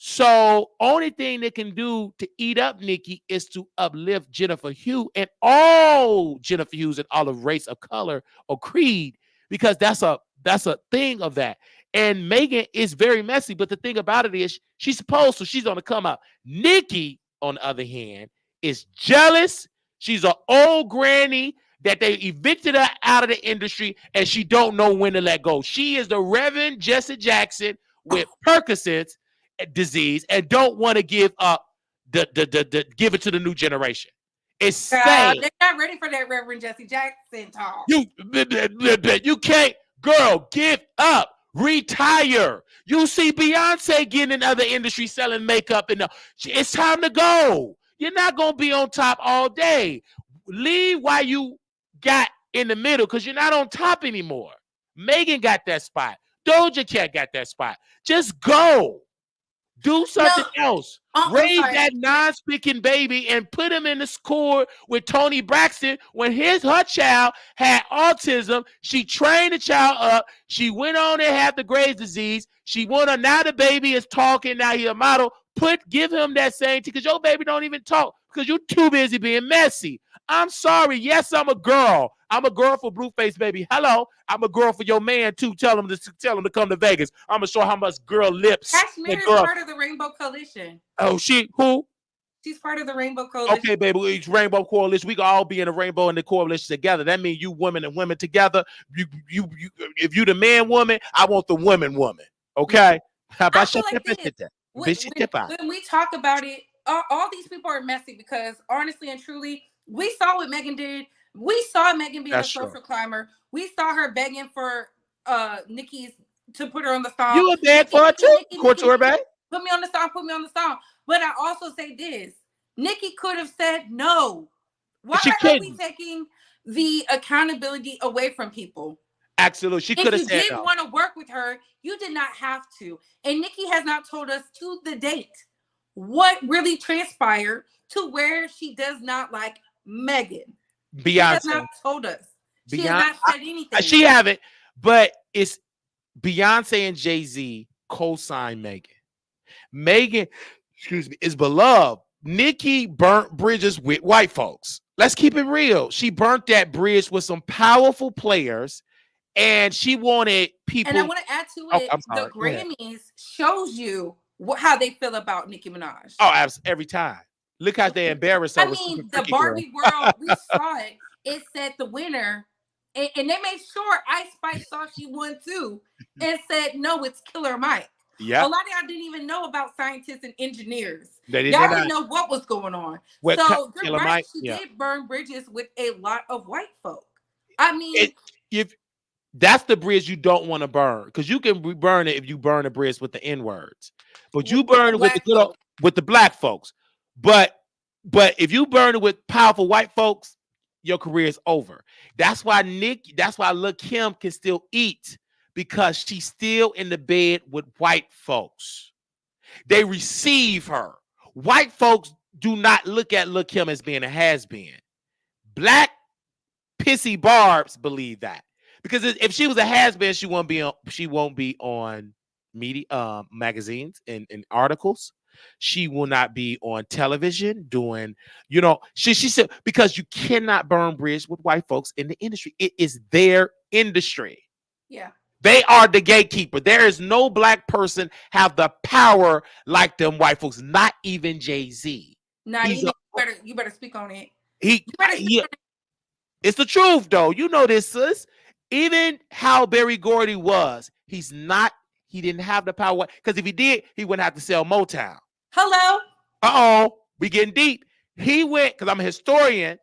So only thing they can do to eat up Nicki is to uplift Jennifer Hugh and all Jennifer Hughes and all of race of color or creed, because that's a thing of that. And Megan is very messy, but the thing about it is she's supposed to, she's gonna come out. Nicki, on the other hand, is jealous. She's an old granny that they evicted her out of the industry, and she don't know when to let go. She is the Reverend Jesse Jackson with Percocets disease and don't want to give up give it to the new generation. It's sad. They're not ready for that Reverend Jesse Jackson talk. You can't, girl, give up. Retire. You see Beyonce getting in other industries selling makeup, and it's time to go. You're not gonna be on top all day. Leave while you got in the middle, because you're not on top anymore. Megan got that spot. Doja Cat got that spot. Just go. Do something else. Raise that non-speaking baby and put him in the school with Tony Braxton. When her child had autism, she trained the child up. She went on and had the Graves' disease. She went on. Now the baby is talking. Now he's a model. Give him that same thing, because your baby don't even talk because you're too busy being messy. I'm sorry. Yes, I'm a girl. I'm a girl for Blueface, baby. Hello. I'm a girl for your man, too. Tell him to come to Vegas. I'm going to show how much girl lips. Kashmir is part of the Rainbow Coalition. Oh, who? She's part of the Rainbow Coalition. Okay, baby. It's Rainbow Coalition. We can all be in the rainbow and the coalition together. That means you women and women together. If you the man woman, I want the woman. Okay? How about shut like that? When we talk about it, all these people are messy because honestly and truly, we saw what Megan did. We saw Megan being a social climber. We saw her begging for Nicki's to put her on the song. You were beg for it too? Couture bag? Put me on the song. But I also say this. Nicki could have said no. Why are we taking the accountability away from people? Absolutely. She could have said no. If you didn't want to work with her, you did not have to. And Nicki has not told us to the date what really transpired to where she does not like Megan. Beyonce. She has not told us. She has not said anything. She haven't, but it's Beyonce and Jay-Z co-sign Megan. Megan, is beloved. Nicki burnt bridges with white folks. Let's keep it real. She burnt that bridge with some powerful players, and she wanted people. And I want to add to it, the Grammys shows you how they feel about Nicki Minaj. Oh, every time. Look how they embarrass her. I mean, the Barbie world, we saw it. It said the winner, and they made sure Ice Spice thought she won too, and said, no, it's Killer Mike. Yeah. A lot of y'all didn't even know about scientists and engineers. Y'all didn't know what was going on. So you're right, Mike, she did burn bridges with a lot of white folk. I mean, if that's the bridge you don't want to burn, because you can burn it if you burn a bridge with the N words, but you burn it with the black folks. But if you burn it with powerful white folks, your career is over. That's why Lil' Kim can still eat, because she's still in the bed with white folks. They receive her. White folks do not look at Lil' Kim as being a has-been. Black pissy barbs believe that, because if she was a has-been, she won't be on media, magazines and articles. She will not be on television doing, she said, because you cannot burn bridges with white folks in the industry. It is their industry. Yeah. They are the gatekeeper. There is no black person have the power like them white folks, not even Jay-Z. Now you better speak on it. It's the truth, though. You know this, sis. Even how Berry Gordy was, he didn't have the power, because if he did, he wouldn't have to sell Motown. Hello. We getting deep. He went, because I'm a historian.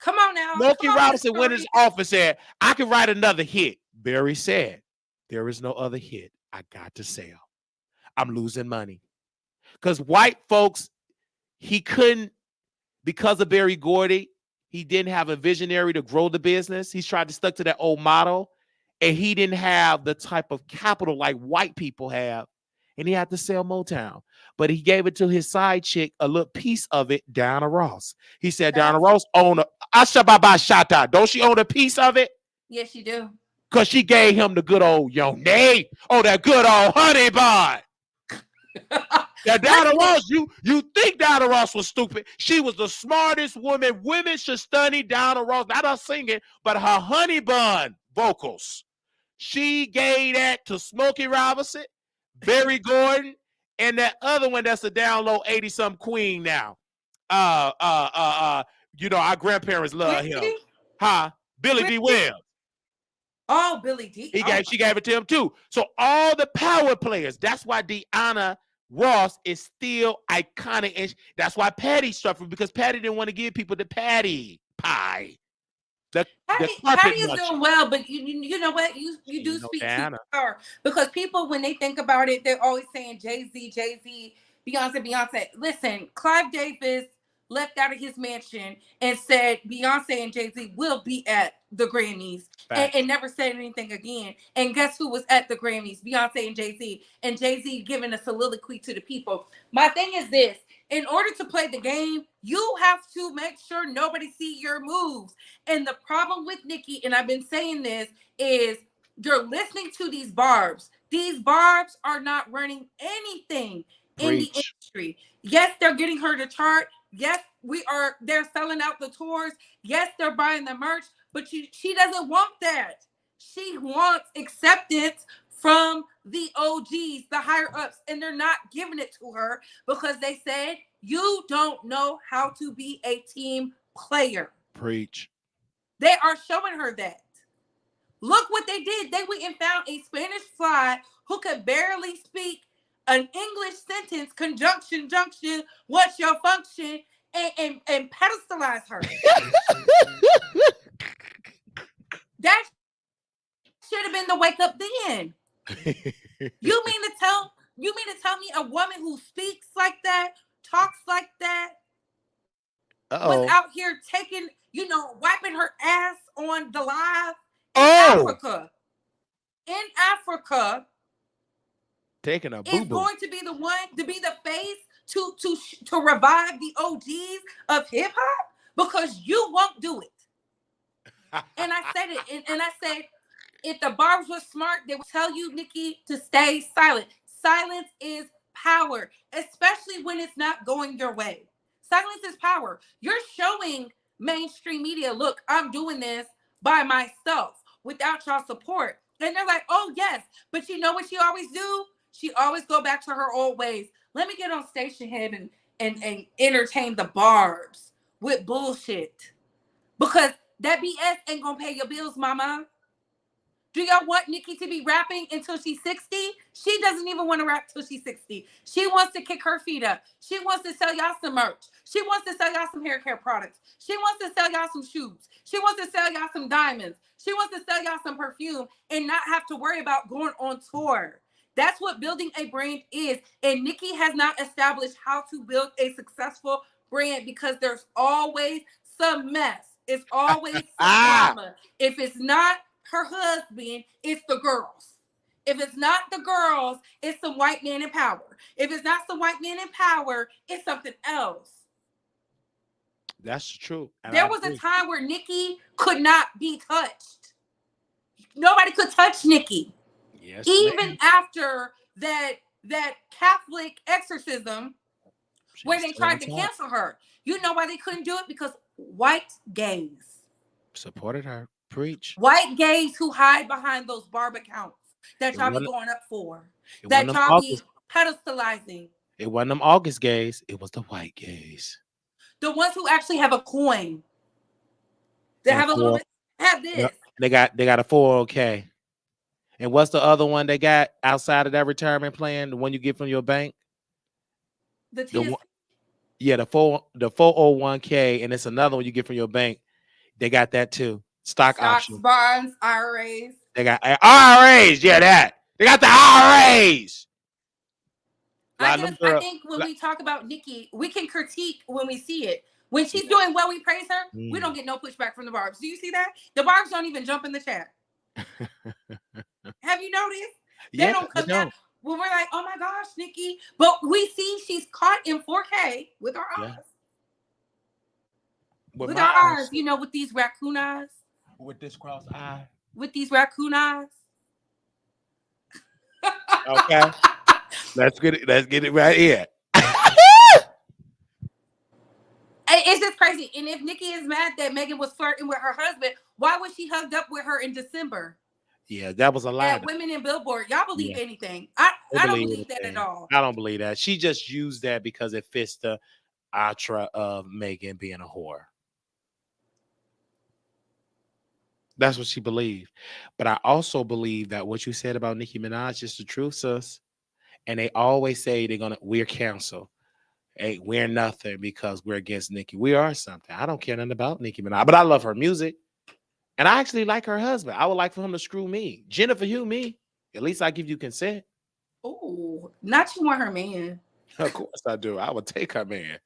Come on now. Smokey Robinson went in his office, said, I can write another hit. Berry said, there is no other hit. I got to sell. I'm losing money. Because white folks, he couldn't, because of Berry Gordy, he didn't have a visionary to grow the business. He's tried to stuck to that old model, and he didn't have the type of capital like white people have, and he had to sell Motown. But he gave it to his side chick, a little piece of it, Diana Ross. He said, Diana Ross own Shata. Don't she own a piece of it? Yes, she do. Because she gave him the good old Yone. Oh, that good old honey bun. Now, Diana Ross, you think Diana Ross was stupid. She was the smartest woman. Women should study Diana Ross, not her singing, but her honey bun vocals. She gave that to Smokey Robinson, Berry Gordy, and that other one that's a down low 80-something queen now. Our grandparents love him. Billy D. Williams. Oh, Billy D. She gave it to him too. So all the power players, that's why Diana Ross is still iconic. And that's why Patty suffered, because Patty didn't want to give people the Patty pie. the Patty carpet is muncher. doing well, but you know what? You You do know speak to Diana. her because people, when they think about it, they're always saying Jay Z, Beyonce. Listen, Clive Davis left out of his mansion and said Beyonce and Jay Z will be at the Grammys, and never said anything again. And guess who was at the Grammys? Beyonce and Jay Z giving a soliloquy to the people. My thing is this: in order to play the game, you have to make sure nobody see your moves. And the problem with Nicki, and I've been saying this, is you're listening to these barbs. These barbs are not running anything in the Preach. industry. Yes, they're getting her to chart. Yes, they're selling out the tours. Yes, they're buying the merch, but she doesn't want that. She wants acceptance from the OGs, the higher ups, and they're not giving it to her because they said you don't know how to be a team player. Preach. They are showing her that. Look what they did. They went and found a Spanish fly who could barely speak an English sentence, conjunction, junction, what's your function, and pedestalize her. That should have been the wake up then. You mean to tell me a woman who speaks like that, talks like that, was out here taking, wiping her ass on the live in Africa. In Africa, taking a is boo-boo. going to be the one to be the face to revive the OGs of hip hop because you won't do it. And I said it, and I said, if the barbs were smart, they would tell you, Nicki, to stay silent. Silence is power, especially when it's not going your way. Silence is power. You're showing mainstream media, look, I'm doing this by myself without y'all support. And they're like, oh, yes. But you know what she always do? She always go back to her old ways. Let me get on station head and entertain the barbs with bullshit. Because that BS ain't going to pay your bills, mama. Do y'all want Nicki to be rapping until she's 60? She doesn't even want to rap till she's 60. She wants to kick her feet up. She wants to sell y'all some merch. She wants to sell y'all some hair care products. She wants to sell y'all some shoes. She wants to sell y'all some diamonds. She wants to sell y'all some perfume and not have to worry about going on tour. That's what building a brand is. And Nicki has not established how to build a successful brand because there's always some mess. It's always some drama. If it's not her husband, it's the girls. If it's not the girls, it's some white man in power. If it's not some white man in power, it's something else. That's true. There was a time where Nicki could not be touched. Nobody could touch Nicki. Yes, even after that Catholic exorcism where they tried to cancel her. You know why they couldn't do it? Because white gays supported her. Preach. White gays who hide behind those barb accounts that y'all be going up for. That y'all be pedestalizing. It wasn't them August gays. It was the white gays. The ones who actually have a coin. They have a little bit. Have this. They got a 401k. And what's the other one they got outside of that retirement plan? The one you get from your bank? The 401k, and it's another one you get from your bank. They got that too. Stocks, options, bonds, IRAs. They got IRAs. Yeah, that. They got the IRAs. I think when we talk about Nicki, we can critique when we see it. When she's doing well, we praise her. We don't get no pushback from the barbs. Do you see that? The barbs don't even jump in the chat. Have you noticed? They don't come down. When we're like, oh my gosh, Nicki. But we see she's caught in 4K with her eyes. With our eyes, with these raccoon eyes. With this cross eye. With these raccoon eyes. Okay. Let's get it right here. It's just crazy. And if Nicki is mad that Megan was flirting with her husband, why was she hugged up with her in December? Yeah, that was a lie. Women in Billboard, y'all believe anything? I don't believe that at all. I don't believe that. She just used that because it fits the mantra of Megan being a whore. That's what she believed. But I also believe that what you said about Nicki Minaj is the truth, sis. And they always say we're cancel. Hey, we're nothing because we're against Nicki. We are something. I don't care nothing about Nicki Minaj, but I love her music. And I actually like her husband. I would like for him to screw me. Jennifer Hugh me. At least I give you consent. Oh, not you want her man. Of course I do. I would take her man.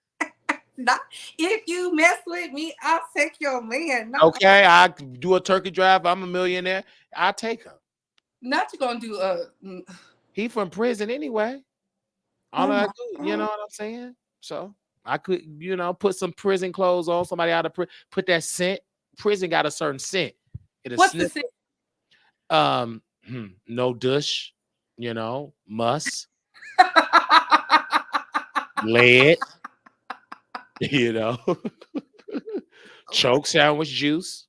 Not if you mess with me, I'll take your man. No, Okay, I do a turkey drive. I'm a millionaire. I take him. not you gonna do He from prison anyway. All oh I my do, you know God. what I'm saying? So I could, put some prison clothes on. Somebody out of prison, put that scent. Prison got a certain scent. It'll What's the sniff. No douche. Muss, lead. You know, choke sandwich juice.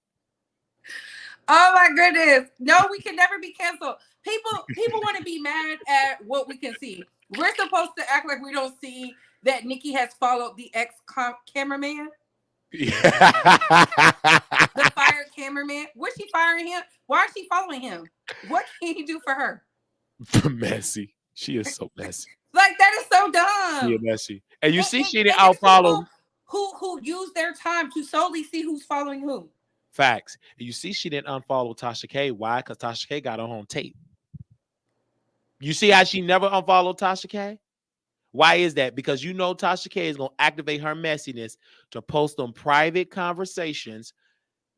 Oh my goodness. No, we can never be canceled. People want to be mad at what we can see. We're supposed to act like we don't see that Nicki has followed the cameraman, Yeah. the fired cameraman. Was she firing him? Why is she following him? What can he do for her? Messy. She is so messy. Like, that is so She is dumb. messy. And you see, she didn't there's outfollow. people who use their time to solely see who's following who. Facts. You see, she didn't unfollow Tasha K. Why? Because Tasha K got her on tape. You see how she never unfollowed Tasha K? Why is that? Because Tasha K is going to activate her messiness to post on private conversations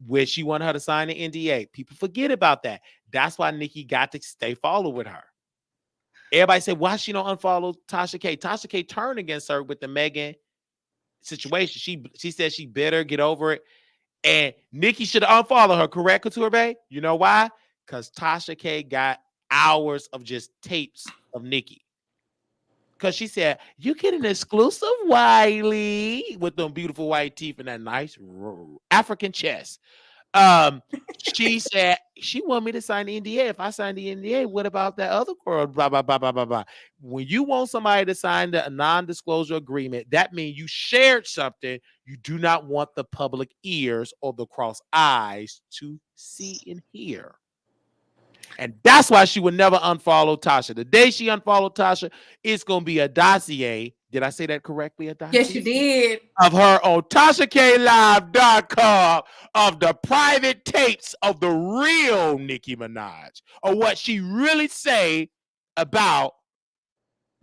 where she wanted her to sign an NDA. People forget about that. That's why Nicki got to stay followed with her. Everybody said, why she don't unfollow Tasha K? Tasha K turned against her with the Megan situation. She said she bitter, get over it. And Nicki should have unfollowed her, correct, Couture Bay? You know why? Because Tasha K got hours of just tapes of Nicki. Because she said, you get an exclusive Wiley with them beautiful white teeth and that nice African chest. She said she wanted me to sign the NDA. If I sign the NDA, what about that other girl? Blah, blah, blah, blah, blah, blah. When you want somebody to sign a non-disclosure agreement, that means you shared something you do not want the public ears or the cross eyes to see and hear. And that's why she would never unfollow Tasha. The day she unfollowed Tasha, it's going to be a dossier. Did I say that correctly? A dossier? Yes, you did. Of her on TashaKLive.com of the private tapes of the real Nicki Minaj, or what she really say about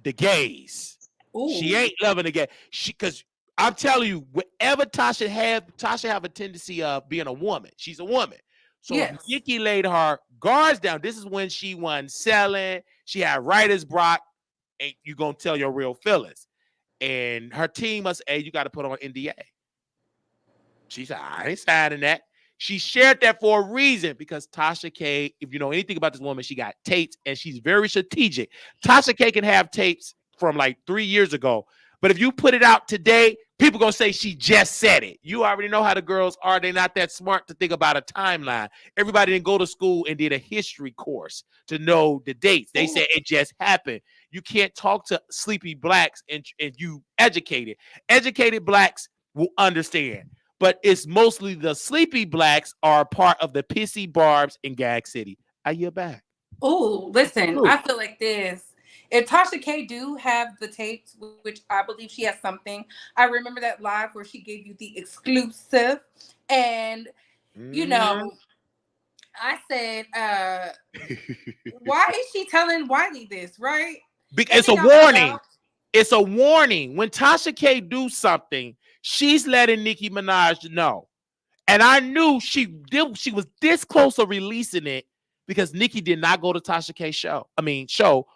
the gays. Ooh. She ain't loving the gay. Because I'm telling you, whatever Tasha have a tendency of being a woman. She's a woman. So yes. Nicki laid her guards down. This is when she won selling. She had writer's block. And you gonna tell your real feelings. And her team must, hey, you got to put on NDA. She said, I ain't signing that. She shared that for a reason because Tasha K, if you know anything about this woman, she got tapes and she's very strategic. Tasha K can have tapes from like 3 years ago. But if you put it out today, people going to say she just said it. You already know how the girls are. They're not that smart to think about a timeline. Everybody didn't go to school and did a history course to know the dates. They said it just happened. You can't talk to sleepy blacks and you educated. Educated blacks will understand. But it's mostly the sleepy blacks are part of the pissy barbs in Gag City. Are you back? Oh, listen, I feel like this. If Tasha K do have the tapes, which I believe she has something, I remember that live where she gave you the exclusive. And, I said, why is she telling Wiley this, right? Because it's a warning. It's a warning. When Tasha K do something, she's letting Nicki Minaj know. And I knew she was this close to releasing it because Nicki did not go to Tasha K's show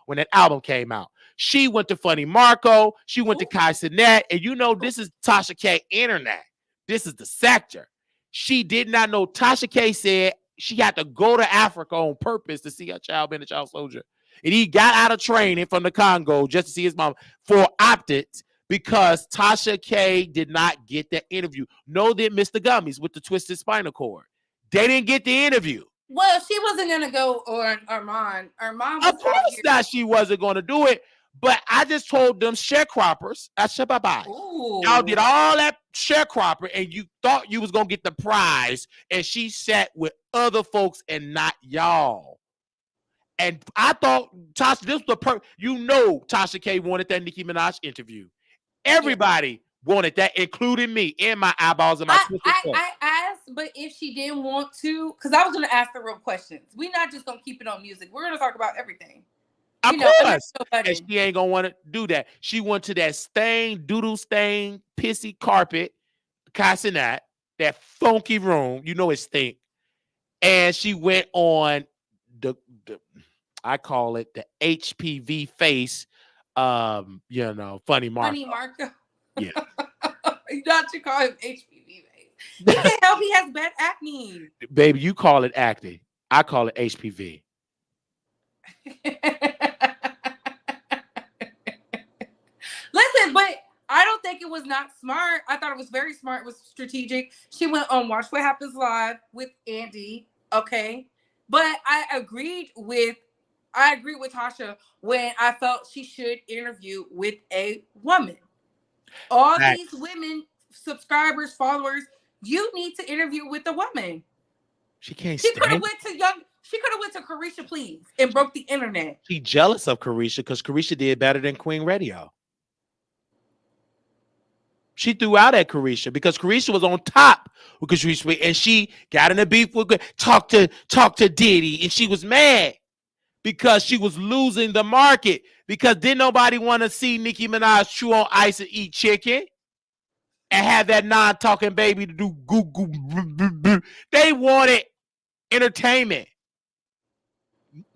when that album came out. She went to Funny Marco. She went to Kai Cenat. And this is Tasha K internet. This is the sector. She did not know. Tasha K said she had to go to Africa on purpose to see her child being a child soldier. And he got out of training from the Congo just to see his mom for optics because Tasha K did not get the interview. No, did Mr. Gummies with the twisted spinal cord. They didn't get the interview. Well, she wasn't going to go on Armand. Armand was of course not. She wasn't going to do it. But I just told them sharecroppers, y'all did all that sharecropper and you thought you was going to get the prize. And she sat with other folks and not y'all. And I thought Tasha, this was Tasha K wanted that Nicki Minaj interview. Everybody wanted that, including me, and my eyeballs and my I asked but if she didn't want to, because I was going to ask the real questions. We're not just going to keep it on music. We're going to talk about everything. Of course. And Button. she ain't going to want to do that. She went to that stained, doodle stained, pissy carpet, Casanat, that funky room. You know it stink. And she went on the I call it the HPV face, you know, funny Marco. Funny Marco. Yeah. Not you call him HPV face. He can't help he has bad acne. Baby, you call it acne. I call it HPV. Listen, but I don't think it was not smart. I thought it was very smart. It was strategic. She went on Watch What Happens Live with Andy. Okay. But I agree with Tasha when I felt she should interview with a woman. All these women, subscribers, followers, you need to interview with a woman. She can't. She could have went to Carisha Please and broke the internet. She jealous of Carisha because Carisha did better than Queen Radio. She threw out at Carisha because Carisha was on top because and she got in a beef with talk to Diddy, and she was mad because she was losing the market because didn't nobody want to see Nicki Minaj chew on ice and eat chicken and have that non-talking baby to do goo goo. They wanted entertainment.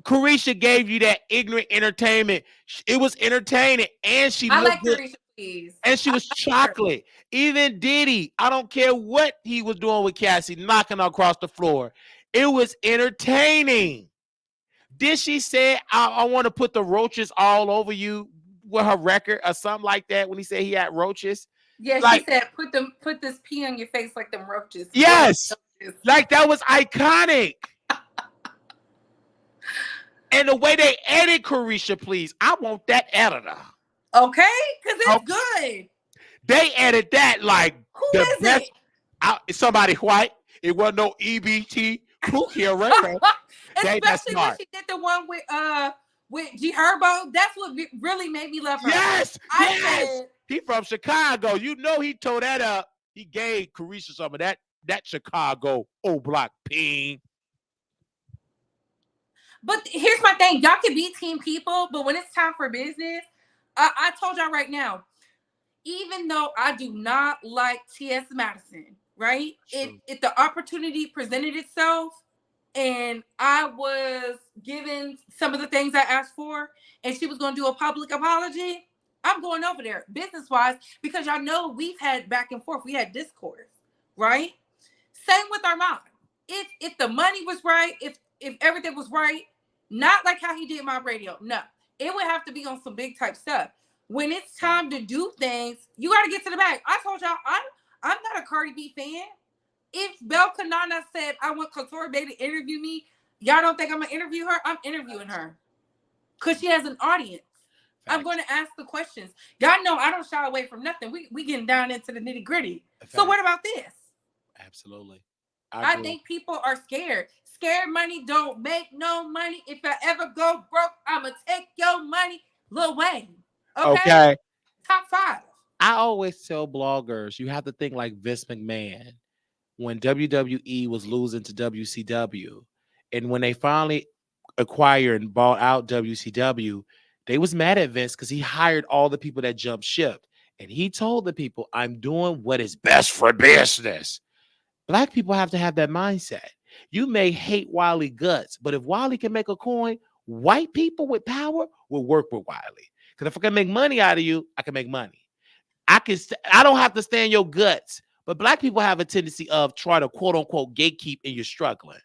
Carisha gave you that ignorant entertainment. It was entertaining, and she I looked like good. Carisha Please. And she was chocolate. Even Diddy, I don't care what he was doing with Cassie, knocking her across the floor. It was entertaining. Did she say, I want to put the roaches all over you with her record or something like that when he said he had roaches? Yeah, like, she said, put this pee on your face like them roaches. Yes. Like that was iconic. And the way they edit Carisha Please, I want that editor. Okay, because it's good. They edit that like who is best. It? Somebody white. It wasn't no EBT. Who here, right? Especially when she did the one with G Herbo. That's what really made me love her. Yes, he from Chicago. You know he tore that up. He gave Carisha some of that Chicago old block ping. But here's my thing. Y'all can be team people, but when it's time for business, I told y'all right now, even though I do not like T.S. Madison, right? If the opportunity presented itself and I was given some of the things I asked for and she was going to do a public apology, I'm going over there business-wise because y'all know we've had back and forth. We had discourse, right? Same with Armand. If the money was right, if everything was right, not like how he did my radio, no. It would have to be on some big type stuff. When it's time to do things, you got to get to the bag. I told y'all, I'm not a Cardi B fan. If Bel Kanana said, I want Couture Bay to interview me, y'all don't think I'm going to interview her? I'm interviewing her. Because she has an audience. I'm going to ask the questions. Y'all know I don't shy away from nothing. We getting down into the nitty gritty. So what about this? Absolutely. I think people are scared. Scared money don't make no money. If I ever go broke, I'ma take your money. Lil Wayne. Okay. Top 5. I always tell bloggers, you have to think like Vince McMahon when WWE was losing to WCW. And when they finally acquired and bought out WCW, they was mad at Vince because he hired all the people that jumped ship. And he told the people, I'm doing what is best for business. Black people have to have that mindset. You may hate Wiley guts, but if Wiley can make a coin, white people with power will work with Wiley. Because if I can make money out of you, I can make money. I don't have to stand your guts. But black people have a tendency of trying to quote unquote gatekeep and you're struggling.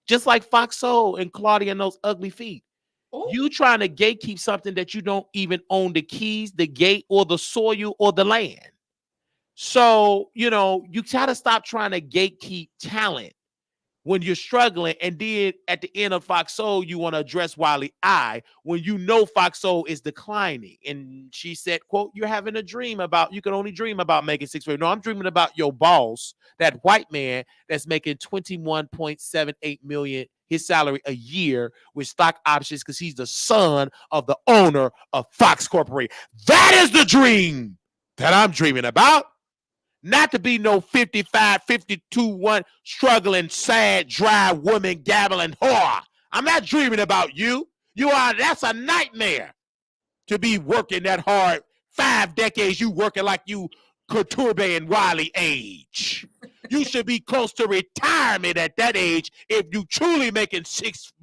Just like Fox Soul and Claudia and those ugly feet. Ooh. You trying to gatekeep something that you don't even own the keys, the gate, or the soil or the land. So, you got to stop trying to gatekeep talent when you're struggling. And then at the end of Fox Soul, you want to address Wiley I when you know Fox Soul is declining. And she said, quote, you're having a dream about, you can only dream about making 6 figures. No, I'm dreaming about your boss, that white man that's making $21.78 million, his salary a year with stock options because he's the son of the owner of Fox Corporation. That is the dream that I'm dreaming about. Not to be no 55, 52, 1 struggling, sad, dry woman, gabbling whore. I'm not dreaming about you. That's a nightmare to be working that hard. 5 decades you working like you Couturbe and Wiley age. You should be close to retirement at that age if you truly making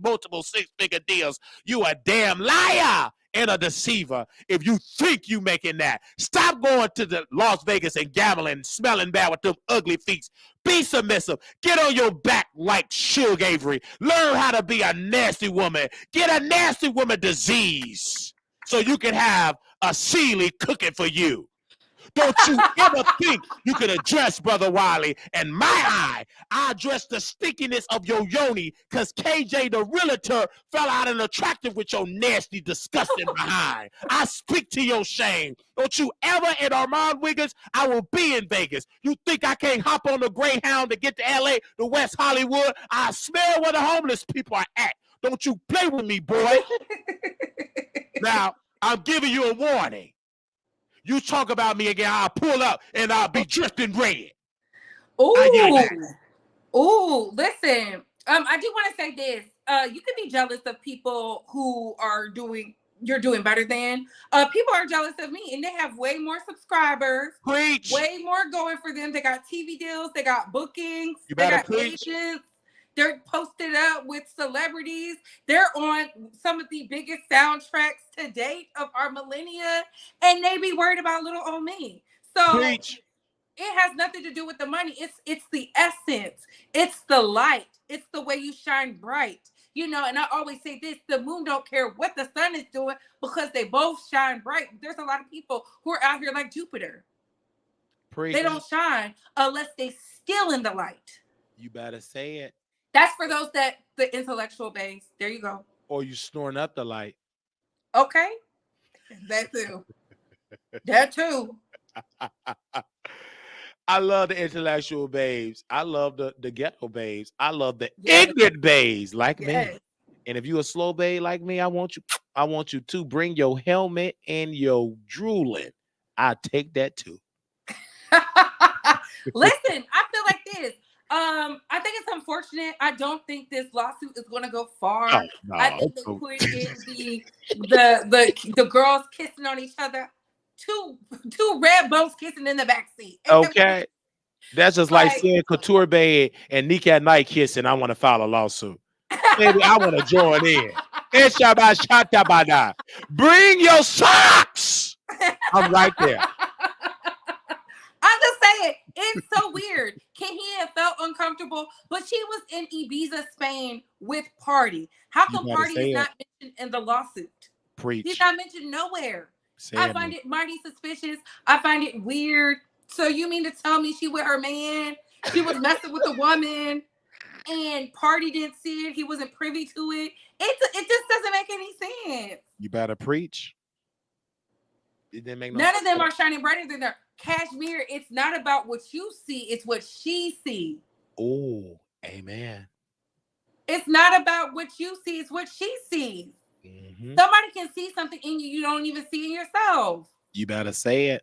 multiple six-figure deals. You a damn liar and a deceiver if you think you making that. Stop going to the Las Vegas and gambling, smelling bad with them ugly feet. Be submissive. Get on your back like Suge Avery. Learn how to be a nasty woman. Get a nasty woman disease so you can have a Sealy cooking for you. Don't you ever think you can address Brother Wiley and my eye. I address the stinkiness of your yoni because KJ the realtor fell out unattractive with your nasty, disgusting behind. I speak to your shame. Don't you ever in Armand Wiggins, I will be in Vegas. You think I can't hop on the Greyhound to get to LA, to West Hollywood? I smell where the homeless people are at. Don't you play with me, boy. Now, I'm giving you a warning. You talk about me again, I'll pull up and I'll be drifting red. Ooh, listen. I do want to say this. You can be jealous of people who you're doing better than. People are jealous of me and they have way more subscribers. Preach. Way more going for them. They got TV deals, they got bookings, You they got preach. agents. They're posted up with celebrities. They're on some of the biggest soundtracks to date of our millennia, and they be worried about little old me. So Preach. It has nothing to do with the money. It's the essence. It's the light. It's the way you shine bright. You know, and I always say this, the moon don't care what the sun is doing because they both shine bright. There's a lot of people who are out here like Jupiter. Preach. They don't shine unless they still in the light. You better say it. That's for those that the intellectual base. There you go. Or you snoring up the light. Okay. That too. That too. I love the intellectual babes. I love the ghetto babes. I love the ignorant babes like me. And if you a slow babe like me, I want you to bring your helmet and your drooling. I take that too. Listen, I feel like this. I think it's unfortunate. I don't think this lawsuit is going to go far. Oh, no. I think they put in the girls kissing on each other, two red bones kissing in the backseat. Okay, that's just like seeing Couture Bay and Nick at Night kissing. I want to file a lawsuit. Maybe I want to join in. Bring your socks. I'm right there. I'm just saying, it's so weird. He had felt uncomfortable, but she was in Ibiza, Spain with Party. How come Party is not mentioned in the lawsuit? Preach. He's not mentioned nowhere. I find it mighty suspicious. I find it weird. So you mean to tell me she with her man? She was messing with a woman and Party didn't see it. He wasn't privy to it. It just doesn't make any sense. You better preach. It didn't make None of them are shining brighter than her. Cashmere, it's not about what you see, it's what she sees. Oh, amen. It's not about what you see, it's what she sees. Mm-hmm. Somebody can see something in you don't even see in yourself. You better say it.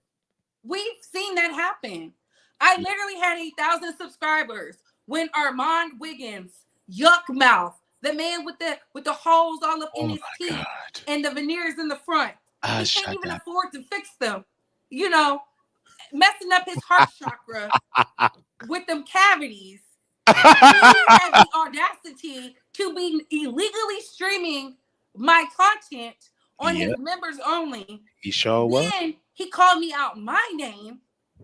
We've seen that happen. I literally had 8,000 subscribers when Armand Wiggins, yuck mouth, the man with the holes all up in his teeth and the veneers in the front. He can't even afford to fix them. You know, messing up his heart chakra with them cavities. He had the audacity to be illegally streaming my content on his members only. He sure was. Then he called me out my name.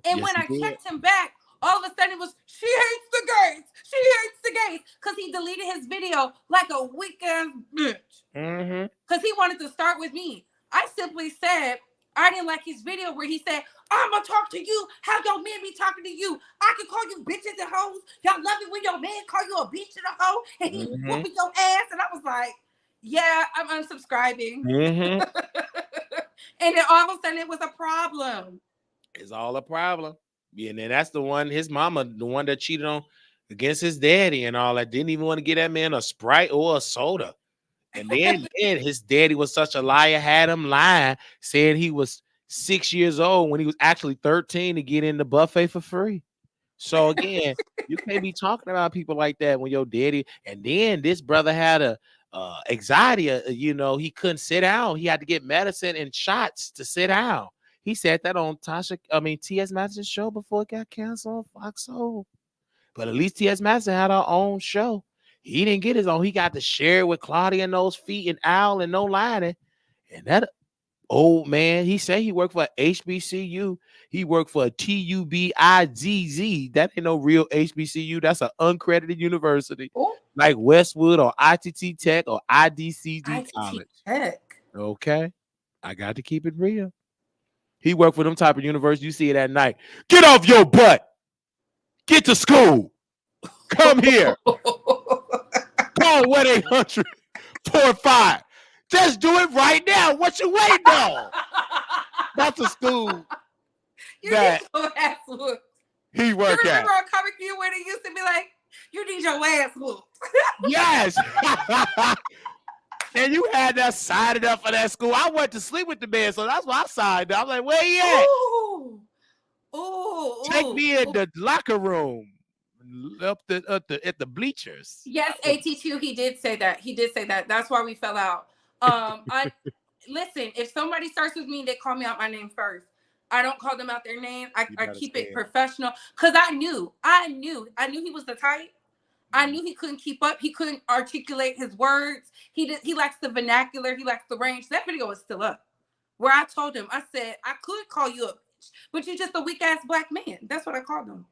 And when I checked him back, all of a sudden it was, she hates the gays. She hates the gays. Because he deleted his video like a weak-ass bitch. Because he wanted to start with me. I simply said, I didn't like his video where he said, I'm going to talk to you how your men be talking to you. I can call you bitches and hoes. Y'all love it when your man call you a bitch and a hoe and he whooping your ass. And I was like, yeah, I'm unsubscribing. And then all of a sudden it was a problem. It's all a problem. Yeah, and then that's the one, his mama, the one that cheated on against his daddy and all that, didn't even want to get that man a Sprite or a soda. And then his daddy was such a liar, had him lying, said he was 6 years old when he was actually 13 to get in the buffet for free. So again, you can't be talking about people like that when your daddy. And then this brother had a anxiety. He couldn't sit down. He had to get medicine and shots to sit down. He said that on T.S. Madison's show before it got canceled on Fox Soul. But at least T.S. Madison had her own show. He didn't get his own. He got to share it with Claudia and those feet and Al and No Lining. And that old man, he said he worked for HBCU. He worked for a TUBIZZ. That ain't no real HBCU. That's an uncredited university. Ooh. Like Westwood or ITT Tech or IDCD ITT College. Tech. Okay. I got to keep it real. He worked for them type of universities. You see it at night. Get off your butt. Get to school. Come here. Call 1-800-45. Just do it right now. What you waiting on? That's a school that he work you at. remember on Comic View when it used to be like, you need your ass whooped. Yes. And you had that signed up for that school. I went to sleep with the man, so that's why I signed up. I'm like, where you at? Ooh. Take me in the locker room. At the bleachers. Yes, AT2, he did say that. That's why we fell out. Listen, if somebody starts with me, they call me out my name first. I don't call them out their name. I keep it professional because I knew he was the type. I knew he couldn't keep up. He couldn't articulate his words. He lacks the vernacular. He lacks the range. That video is still up. Where I told him, I said, I could call you a bitch, but you're just a weak ass black man. That's what I called him.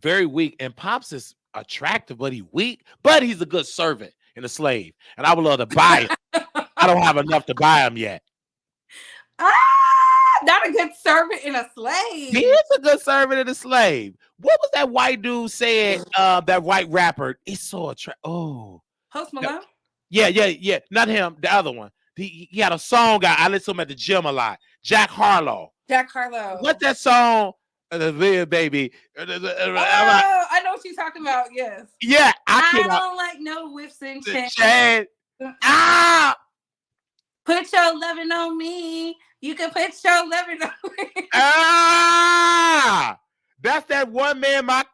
Very weak. And Pops is attractive, but he's weak. But he's a good servant and a slave. And I would love to buy him. I don't have enough to buy him yet. Not a good servant and a slave. He is a good servant and a slave. What was that white dude saying? That white rapper. He's so attractive. Oh. Post Malone? Yeah. Not him. The other one. He had a song. I listen to him at the gym a lot. Jack Harlow. What's that song? The baby. I know what you're talking about. Yes. Yeah. I don't like no whips and chains. Put your loving on me. You can put your loving on me. That's that one man my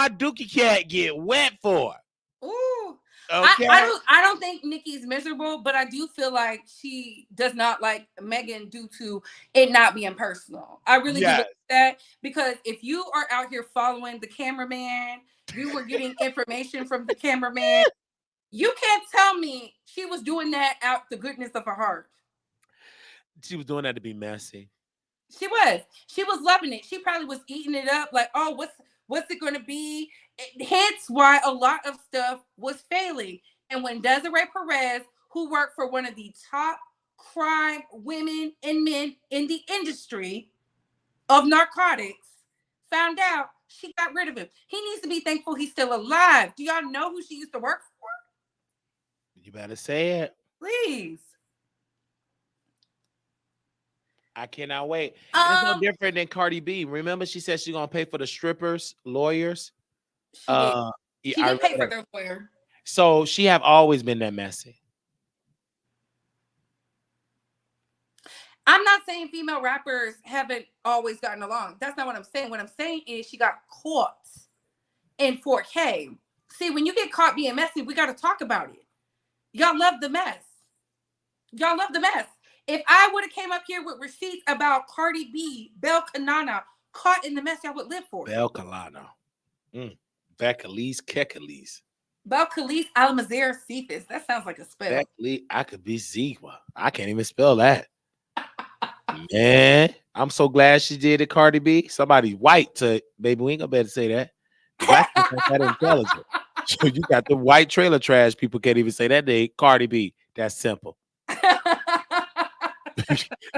dookie cat get wet for. Ooh. Okay. I don't think Nicki's miserable, but I do feel like she does not like Megan due to it not being personal. I really do believe that, because if you are out here following the cameraman, you were getting information from the cameraman. You can't tell me she was doing that out the goodness of her heart. She was doing that to be messy. She was loving it. She probably was eating it up like, oh, what's it going to be? Hence why a lot of stuff was failing. And when Desiree Perez, who worked for one of the top crime women and men in the industry of narcotics, found out, she got rid of him. He needs to be thankful he's still alive. Do y'all know who she used to work for? You better say it. Please. I cannot wait. It's no different than Cardi B. Remember, she said she's gonna pay for the strippers, lawyers. She did pay for their lawyer. So she have always been that messy. I'm not saying female rappers haven't always gotten along. That's not what I'm saying. What I'm saying is she got caught in 4K. See, when you get caught being messy, we got to talk about it. Y'all love the mess. If I would have came up here with receipts about Cardi B, Bel Canana, caught in the mess, y'all would live for it. Bel Canana. Becalis Kekalis. Belcalis Almazer Cephas. That sounds like a spell. I could be Zigma. I can't even spell that. Man, I'm so glad she did it, Cardi B. Somebody white to, baby, we ain't gonna better say that. Black people ain't that intelligent. So you got the white trailer trash people can't even say that they Cardi B. That's simple.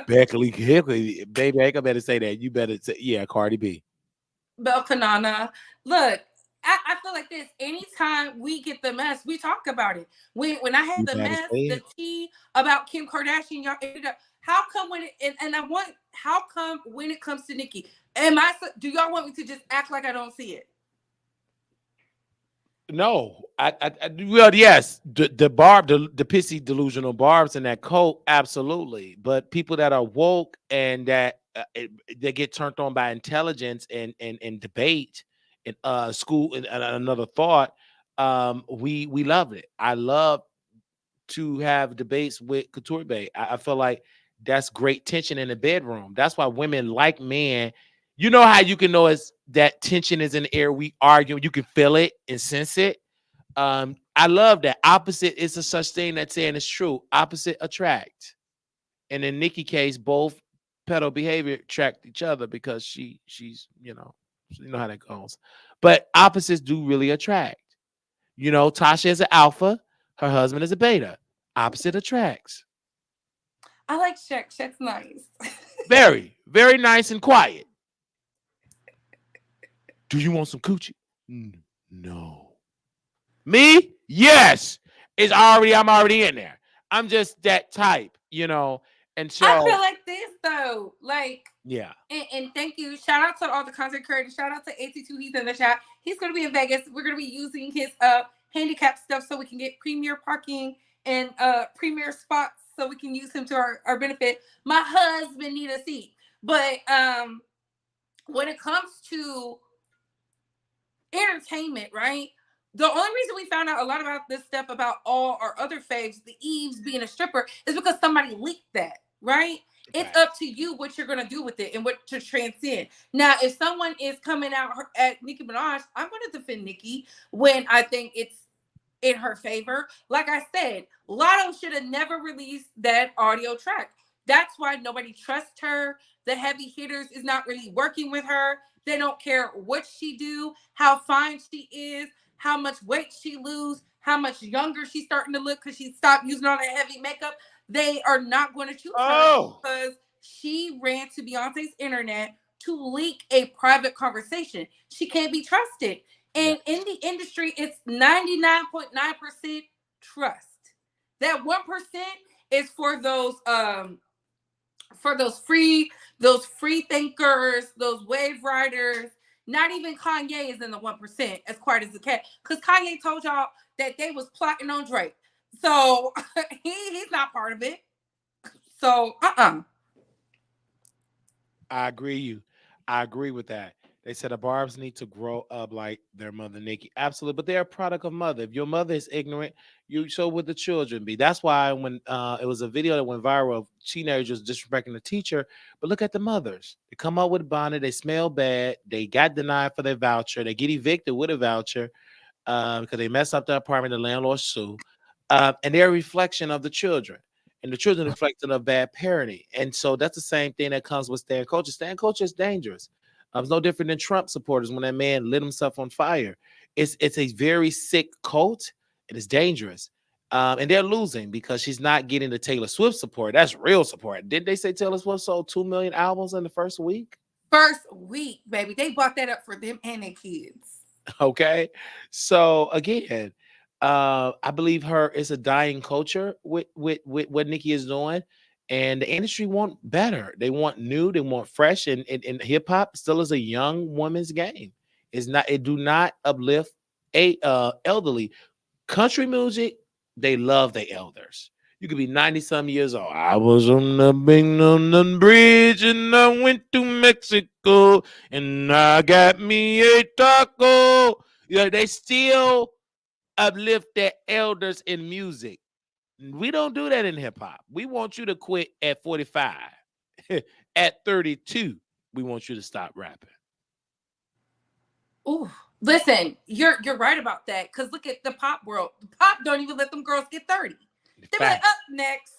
Beckley, baby, I ain't gonna better say that. You better say, Cardi B. Bel Canana. Look, I feel like this. Anytime we get the mess, we talk about it. When I had the mess, the tea about Kim Kardashian, y'all ended up. How come when it comes to Nicki, do y'all want me to just act like I don't see it? No, Well, yes, the pissy delusional barbs in that coat, absolutely. But people that are woke and that they get turned on by intelligence and debate and school and another thought, we love it. I love to have debates with Couture Bay. I feel like that's great tension in the bedroom. That's why women like men. You know how you can know it's that tension is in the air. We argue, you can feel it and sense it. I love that. Opposite is a such thing that's saying it's true. Opposite attract. And in Nicki case, both pedal behavior attract each other because she's you know how that goes. But opposites do really attract. You know, Tasha is an alpha, her husband is a beta. Opposite attracts. I like Shaq. Shaq's nice. Very, very nice and quiet. Do you want some coochie? No. Me? Yes. I'm already in there. I'm just that type, you know. And so I feel like this though. Like, yeah. And thank you. Shout out to all the content creators. Shout out to 82. He's in the chat. He's gonna be in Vegas. We're gonna be using his handicap stuff so we can get premier parking and premier spots so we can use him to our benefit. My husband need a seat. But when it comes to entertainment, right? The only reason we found out a lot about this stuff about all our other faves, the Eves being a stripper, is because somebody leaked that, right? It's up to you what you're going to do with it and what to transcend. Now, if someone is coming out at Nicki Minaj, I'm going to defend Nicki when I think it's in her favor. Like I said, Lotto should have never released that audio track. That's why nobody trusts her. The heavy hitters is not really working with her. They don't care what she do, how fine she is, how much weight she lose, how much younger she's starting to look because she stopped using all that heavy makeup. They are not going to choose her because she ran to Beyonce's internet to leak a private conversation. She can't be trusted. And in the industry, it's 99.9% trust. That 1% is for those free thinkers, those wave riders. Not even Kanye is in the 1%, as quiet as the cat. Because Kanye told y'all that they was plotting on Drake. So he's not part of it. So I agree with that. They said the Barbs need to grow up like their mother Nicki. Absolutely, but they're a product of mother. If your mother is ignorant, so would the children be. That's why when it was a video that went viral of teenagers disrespecting the teacher, but look at the mothers. They come up with a bonnet, they smell bad, they got denied for their voucher, they get evicted with a voucher because they messed up the apartment, the landlord sue. And they're a reflection of the children. And the children reflecting of bad parenting. And so that's the same thing that comes with stand culture. Stand culture is dangerous. It's no different than Trump supporters when that man lit himself on fire. It's a very sick cult. It is dangerous. And they're losing because she's not getting the Taylor Swift support. That's real support. Didn't they say Taylor Swift sold 2 million albums in the first week? First week, baby. They bought that up for them and their kids. Okay. So again, I believe her is a dying culture with what Nicki is doing. And the industry want better. They want new, they want fresh, and hip hop still is a young woman's game. It do not uplift elderly. Country music, they love the elders. You could be 90 some years old. I was on the big London Bridge and I went to Mexico and I got me a taco. They still uplift their elders in music. We don't do that in hip hop. We want you to quit at 45. At 32, we want you to stop rapping. Ooh, listen, you're right about that. Because look at the pop world. The pop don't even let them girls get 30. They be like, up next.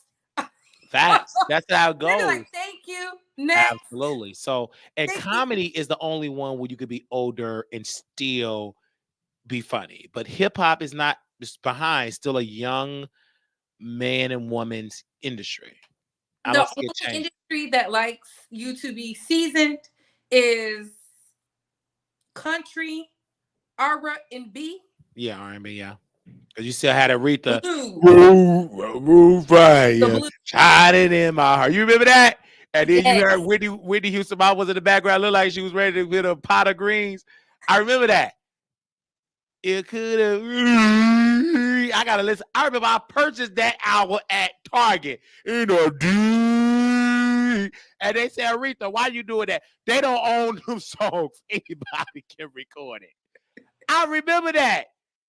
Facts. That's how it goes. They're like, thank you. Next. Absolutely. So, and comedy is the only one where you could be older and still be funny. But hip hop is not behind, still a young man and woman's industry. The only industry that likes you to be seasoned is country, R&B. Yeah, R&B, yeah. Because you still had Aretha. Right. Shot it in my heart. You remember that? And then you heard Whitney Houston mom was in the background, looked like she was ready to get a pot of greens. I remember that. It could have. I gotta listen. I remember I purchased that album at Target. And they said, Aretha, why you doing that? They don't own them songs. Anybody can record it. I remember that.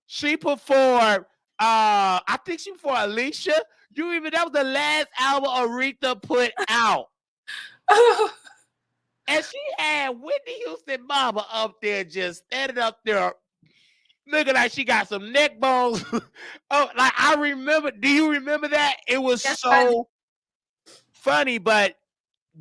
She performed, I think she performed Alicia. That was the last album Aretha put out. And she had Whitney Houston mama up there, just standing up there, looking like she got some neck bones. Oh, like I remember. Do you remember that? It was so funny. But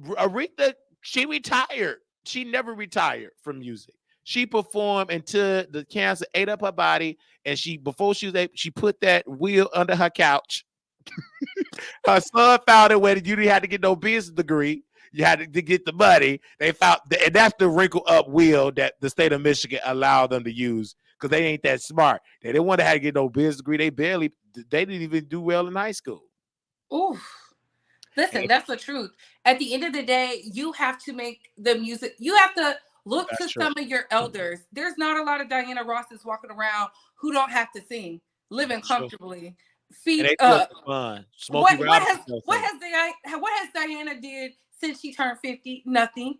Aretha, she retired. She never retired from music. She performed until the cancer ate up her body, and before she was able, she put that wheel under her couch. Her son found it when you didn't have to get no business degree. You had to get the money. They found, and that's the wrinkle up wheel that the state of Michigan allowed them to use because they ain't that smart. They didn't want to have to get no business degree. They didn't even do well in high school. Ooh. Listen, that's the truth. At the end of the day, you have to make the music. You have to look to some of your elders. There's not a lot of Diana Rosses walking around who don't have to sing, living comfortably, feet up. Fun. What has Diana did since she turned 50? Nothing.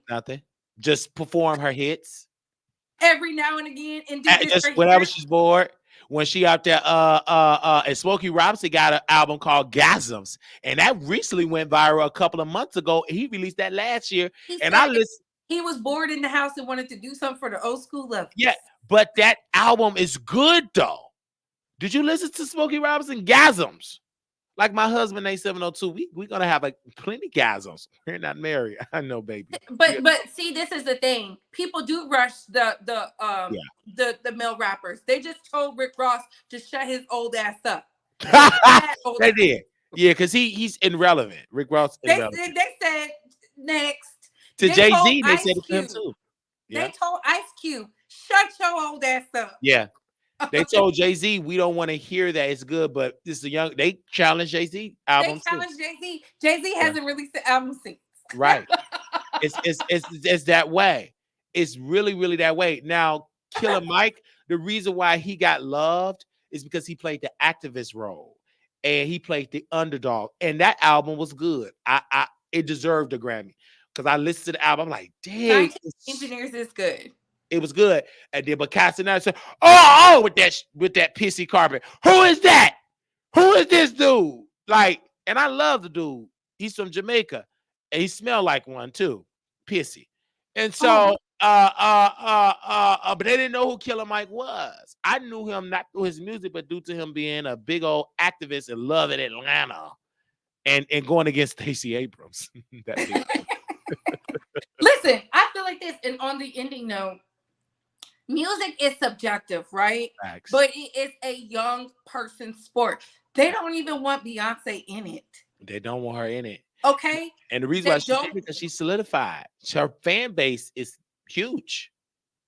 Just perform her hits every now and again, and just whenever she's bored. When she out there, and Smokey Robinson got an album called Gasms, and that recently went viral a couple of months ago. He released that last year, and I listened. He was bored in the house and wanted to do something for the old school love. Yeah, but that album is good though. Did you listen to Smokey Robinson Gasms? Like my husband, A702, we're gonna have plenty gasms. We're not married. I know, baby. But see, this is the thing. People do rush the male rappers. They just told Rick Ross to shut his old ass up. They did. Yeah, because he's irrelevant. Rick Ross irrelevant. They said next. To Jay-Z, they said it to him too. Yeah. They told Ice Cube, shut your old ass up. Yeah. They told Jay-Z, we don't want to hear that. It's good, but this is they challenged Jay-Z album. They challenged Jay-Z. Jay-Z hasn't released the album since. Right. It's that way. It's really, really that way. Now, Killer Mike, the reason why he got loved is because he played the activist role and he played the underdog. And that album was good. It deserved a Grammy. Because I listened to the album, I'm like, dang. Engineers is good. It was good. And then but Castaneda said, oh, with that pissy carpet. Who is that? Who is this dude? Like, and I love the dude. He's from Jamaica. And he smelled like one too. Pissy. And so but they didn't know who Killer Mike was. I knew him not through his music, but due to him being a big old activist and loving Atlanta and going against Stacey Abrams. Listen, I feel like this, and on the ending note, music is subjective, right? Facts. But it is a young person's sport. They don't even want Beyonce in it. They don't want her in it. Okay. And the reason why she's in it because she's solidified. Her fan base is huge.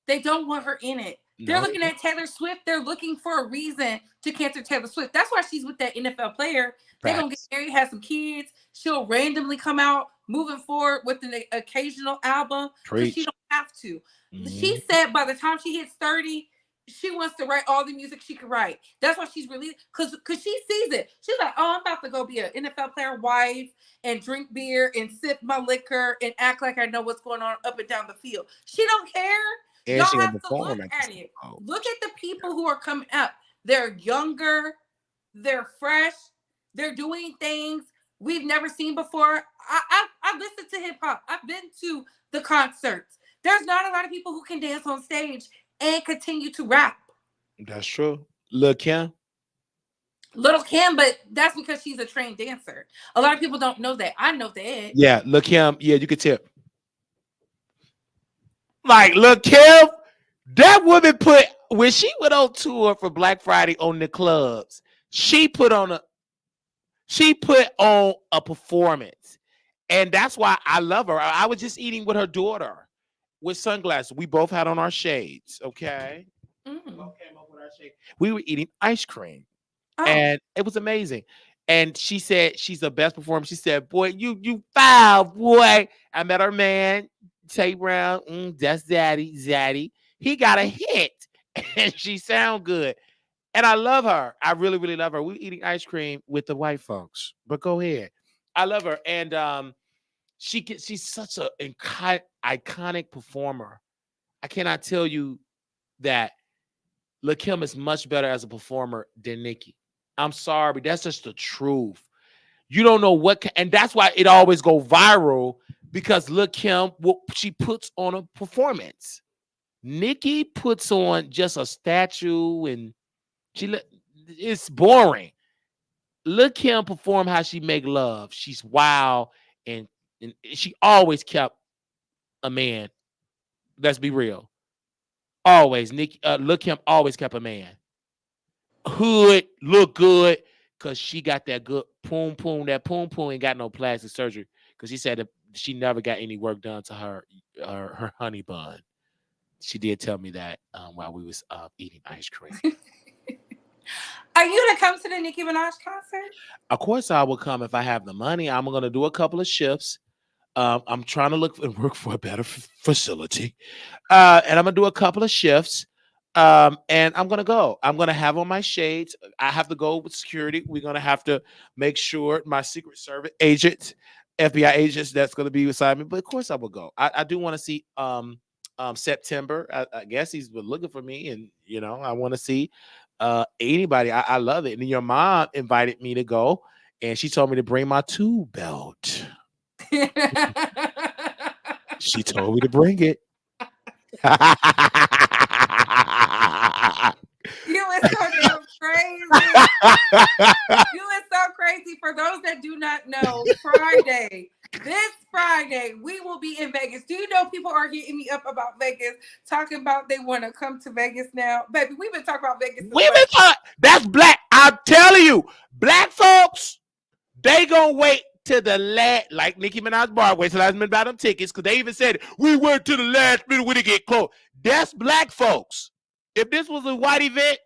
They don't want her in it. They're looking at Taylor Swift. They're looking for a reason to cancel Taylor Swift. That's why she's with that NFL player. They're going to get married, have some kids. She'll randomly come out moving forward with an occasional album. But she don't have to. Mm-hmm. She said by the time she hits 30, she wants to write all the music she can write. That's why she's really, because she sees it. She's like, oh, I'm about to go be an NFL player wife and drink beer and sip my liquor and act like I know what's going on up and down the field. She don't care. And y'all have to look at it. Look at the people who are coming up. They're younger. They're fresh. They're doing things we've never seen before. I listened to hip hop. I've been to the concerts. There's not a lot of people who can dance on stage and continue to rap. That's true. Lil' Kim, but that's because she's a trained dancer. A lot of people don't know that. I know that. Yeah, Lil' Kim. Yeah, you could tip. Like, Lil' Kim, that woman when she went on tour for Black Friday on the clubs, she put on a performance. And that's why I love her. I was just eating with her daughter with sunglasses. We both had on our shades, okay? Mm-hmm. We were eating ice cream. Oh. And it was amazing. And she said she's the best performer. She said, boy, you foul, boy. I met her man, Tay Brown. That's Zaddy. He got a hit. and she sound good. And I love her. I really, really love her. We eating ice cream with the white folks. But go ahead. I love her. And she's such an iconic performer. I cannot tell you that Lil Kim is much better as a performer than Nicki. I'm sorry, but that's just the truth. You don't know and that's why it always go viral because Lil Kim, she puts on a performance. Nicki puts on just a statue and it's boring. Lil Kim perform how she make love. She's wild and she always kept a man. Let's be real. Always, Lil Kim always kept a man. Hood, look good, cause she got that good poom poom. That poom poom ain't got no plastic surgery. Cause she said that she never got any work done to her honey bun. She did tell me that while we was eating ice cream. Are you gonna come to the Nicki Minaj concert? Of course, I will come if I have the money. I'm gonna do a couple of shifts. I'm trying to look and work for a better facility, and I'm gonna do a couple of shifts. And I'm gonna go. I'm gonna have on my shades. I have to go with security. We're gonna have to make sure my Secret Service agents, FBI agents, that's gonna be beside me. But of course, I will go. I do want to see September. I guess he's been looking for me, and I want to see anybody. I love it. And your mom invited me to go, and she told me to bring my tube belt. She told me to bring it. You is so damn crazy. You is so crazy. For those that do not know, this Friday, we will be in Vegas. Do you know people are hitting me up about Vegas, talking about they want to come to Vegas now? Baby, we've been talking about Vegas. That's black. I'm telling you, black folks, they gonna wait to the last, like Nicki Minaj bar, wait till last minute about them tickets, because they even said it. We went to the last minute when it get close. That's black folks. If this was a white event,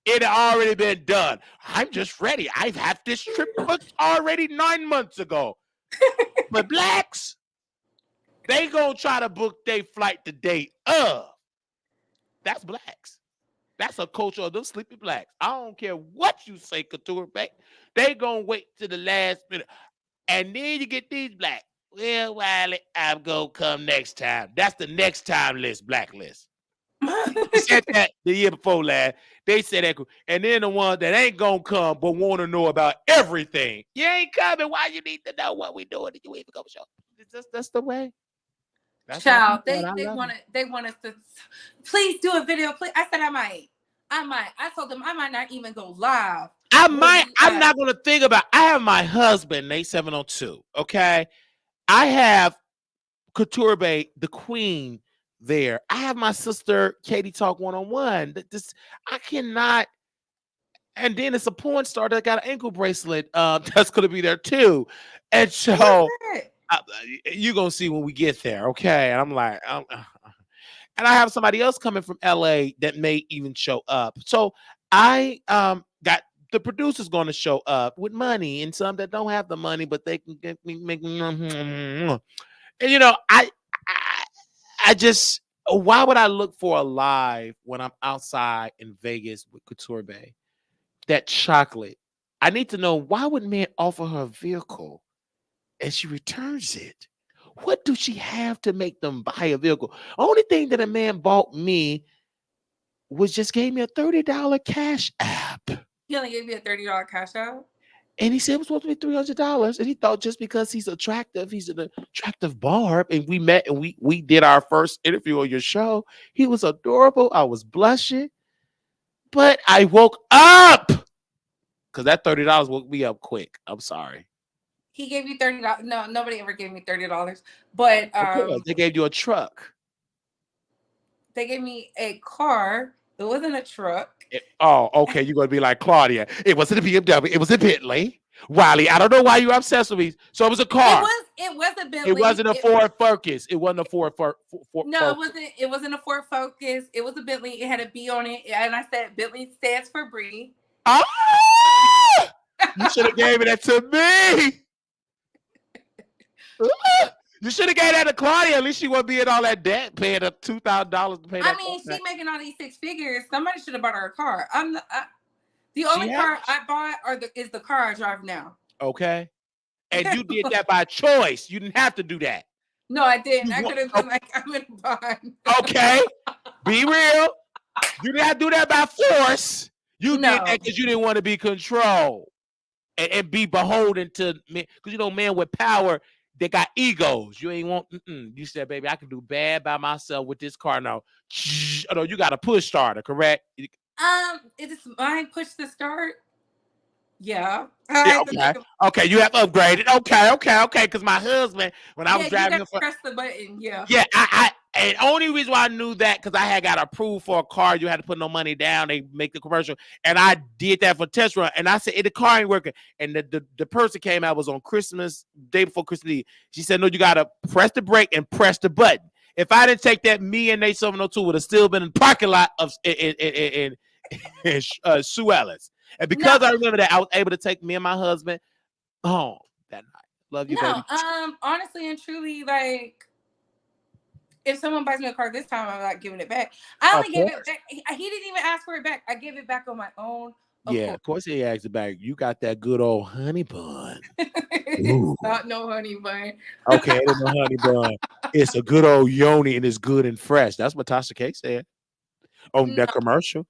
it had already been done. I'm just ready. I've had this trip booked already 9 months ago. But blacks, they gonna try to book their flight the day of. That's blacks. That's a culture of them sleepy blacks. I don't care what you say, Couture Bay. They gonna wait to the last minute. And then you get these black. Well, Wiley, I'm gonna come next time. That's the next time list, black list. They said that the year before last. They said that. And then the ones that ain't gonna come but want to know about everything. You ain't coming. Why you need to know what we doing? Did you even go show? That's the way. That's child, they want us to please do a video. Please. I said I might. I told them I might not even go live. I'm not gonna think about. I have my husband, Nate 702. Okay. I have Couture Bay, the queen, there. I have my sister Katie Talk 101. I cannot. And then it's a porn star that got an ankle bracelet. That's gonna be there too. And so you're gonna see when we get there, okay? And I'm like, and I have somebody else coming from LA that may even show up. So I got the producers going to show up with money, and some that don't have the money, but they can make. And I just, why would I look for a live when I'm outside in Vegas with Couture Bay? That chocolate. I need to know, why would man offer her a vehicle and she returns it? What do she have to make them buy a vehicle? Only thing that a man bought me was just gave me a $30 cash app. He only gave me a $30 cash app? And he said it was supposed to be $300. And he thought just because he's attractive, he's an attractive barb. And we met and we did our first interview on your show. He was adorable. I was blushing. But I woke up because that $30 woke me up quick. I'm sorry. He gave you $30. No, nobody ever gave me $30. But they gave you a truck. They gave me a car. It wasn't a truck. Okay. You're gonna be like Claudia. It wasn't a BMW. It was a Bentley. Wiley, I don't know why you're obsessed with me. So it was a car. It was a Bentley. It wasn't a Ford Focus. It wasn't a Ford Focus. No, it wasn't. It wasn't a Ford Focus. It was a Bentley. It had a B on it, and I said Bentley stands for Bree. Oh, you should have gave that to me. You should have gave that to Claudia. At least she wouldn't be in all that debt, paying up $2,000 to pay that. I mean, she making all these six figures. Somebody should have bought her a car. The She only car I bought is the car I drive now. Okay. And you did that by choice. You didn't have to do that. No, I didn't. I could have been like, I'm in a bond. Okay. Be real. You didn't have to do that by force. You did that because you didn't want to be controlled and be beholden to men. Because, you know, men with power, they got egos. You ain't want, you said, baby, I can do bad by myself with this car now. Oh, no, you got a push starter, correct? Is mine push to start? Yeah. Okay, you have upgraded. Okay. Because my husband, when I was driving, press the button. Yeah. Yeah, I and only reason why I knew that because I had got approved for a car. You had to put no money down. They make the commercial, and I did that for test run. And I said, the car ain't working. And the person came out was on Christmas day before Christmas Eve. She said, no, you gotta press the brake and press the button. If I didn't take that, me and Nate 702 would have still been in the parking lot of in Sue Ellis. And because I remember that, I was able to take me and my husband home that night. Love you, baby. Honestly and truly, like, if someone buys me a car this time, I'm not giving it back. I only gave it back. He didn't even ask for it back. I gave it back on my own. Of course he asked it back. You got that good old honey bun. It's not no honey bun. Okay, it ain't no honey bun. It's a good old yoni and it's good and fresh. That's what Tasha K said on that commercial.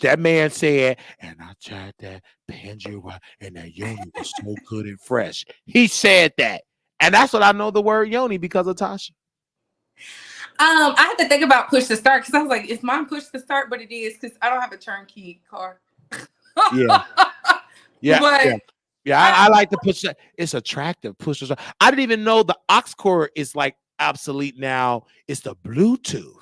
That man said, and I tried that Panjura and that yoni was so good and fresh. He said that. And that's what I know the word yoni because of Tasha. I had to think about push to start because I was like, it's mine push to start, but it is because I don't have a turnkey car. Yeah. I like to push that. It's attractive. Push to start. I didn't even know the aux cord is like obsolete now. It's the Bluetooth.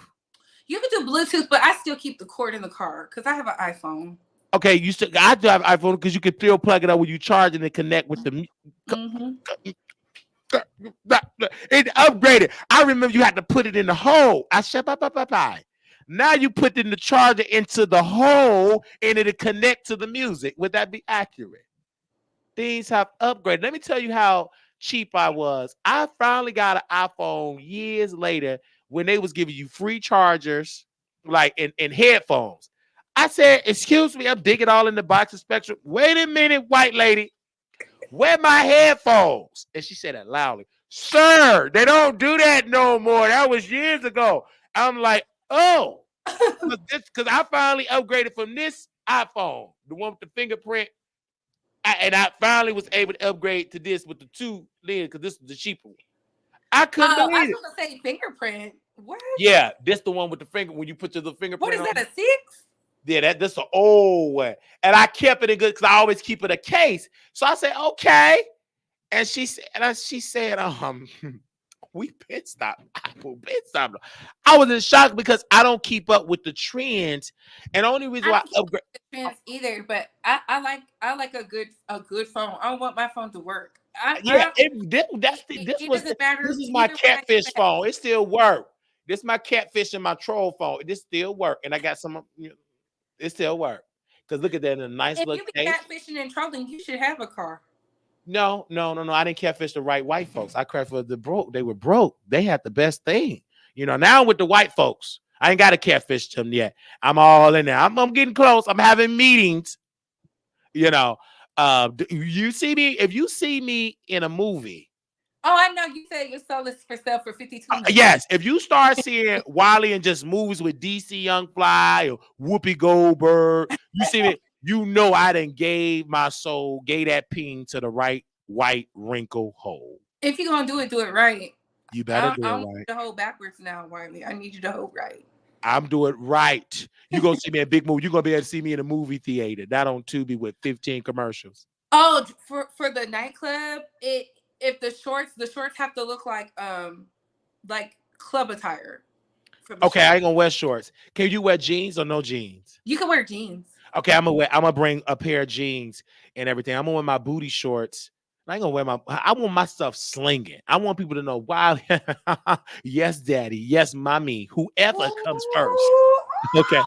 You can do Bluetooth, but I still keep the cord in the car because I have an iPhone. Okay, I do have an iPhone because you can still plug it up when you charge and then connect with the. It upgraded. I remember you had to put it in the hole. I said, bye. Now you put in the charger into the hole and it'll connect to the music. Would that be accurate? Things have upgraded. Let me tell you how cheap I was. I finally got an iPhone years later when they was giving you free chargers, like in headphones. I said, excuse me, I'm digging all in the box of Spectrum. Wait a minute, white lady. Where my headphones? And she said that loudly. Sir, they don't do that no more. That was years ago. I'm like, oh, because I finally upgraded from this iPhone, the one with the fingerprint. And I finally was able to upgrade to this with the 2 lens because this is the cheaper one. I couldn't believe it. I was going to say fingerprint. What? Yeah, this the one with the finger when you put the fingerprint. What is that, a 6? Yeah, that's an old one. And I kept it in good because I always keep it a case. So I said, okay. And she said, we been stopped. I was in shock because I don't keep up with the trends. And the only reason why I upgrade the trends either, but I like a good phone. I don't want my phone to work. This is my catfish phone. It still works. This is my catfish and my troll phone. This still work. And I got some, it still work. Because look at that in a nice look. If you be catfishing and trolling, you should have a car. No. I didn't catfish the right white folks. I crashed for the broke. They were broke. They had the best thing. Now with the white folks, I ain't got to catfish them yet. I'm all in there. I'm getting close. I'm having meetings. You see me, if you see me in a movie. Oh, I know you said your soul is for sale for $52. Yes, if you start seeing Wiley in just movies with DC Young Fly or Whoopi Goldberg, you see me, I done gave my soul, gave that ping to the right white wrinkle hole. If you're gonna do it right. You better do it right. I don't need to hold backwards now, Wiley. I need you to hold right. I'm doing right. You're gonna see me in a big movie. You're gonna be able to see me in a movie theater, not on Tubi with 15 commercials. Oh, for the nightclub, if the shorts have to look like club attire. Okay, I ain't gonna wear shorts. Can you wear jeans or no jeans? You can wear jeans. Okay, I'm gonna bring a pair of jeans and everything. I'm gonna wear my booty shorts. I ain't gonna wear I want my stuff slinging. I want people to know why. Yes, daddy. Yes, mommy. Whoever comes first. Okay.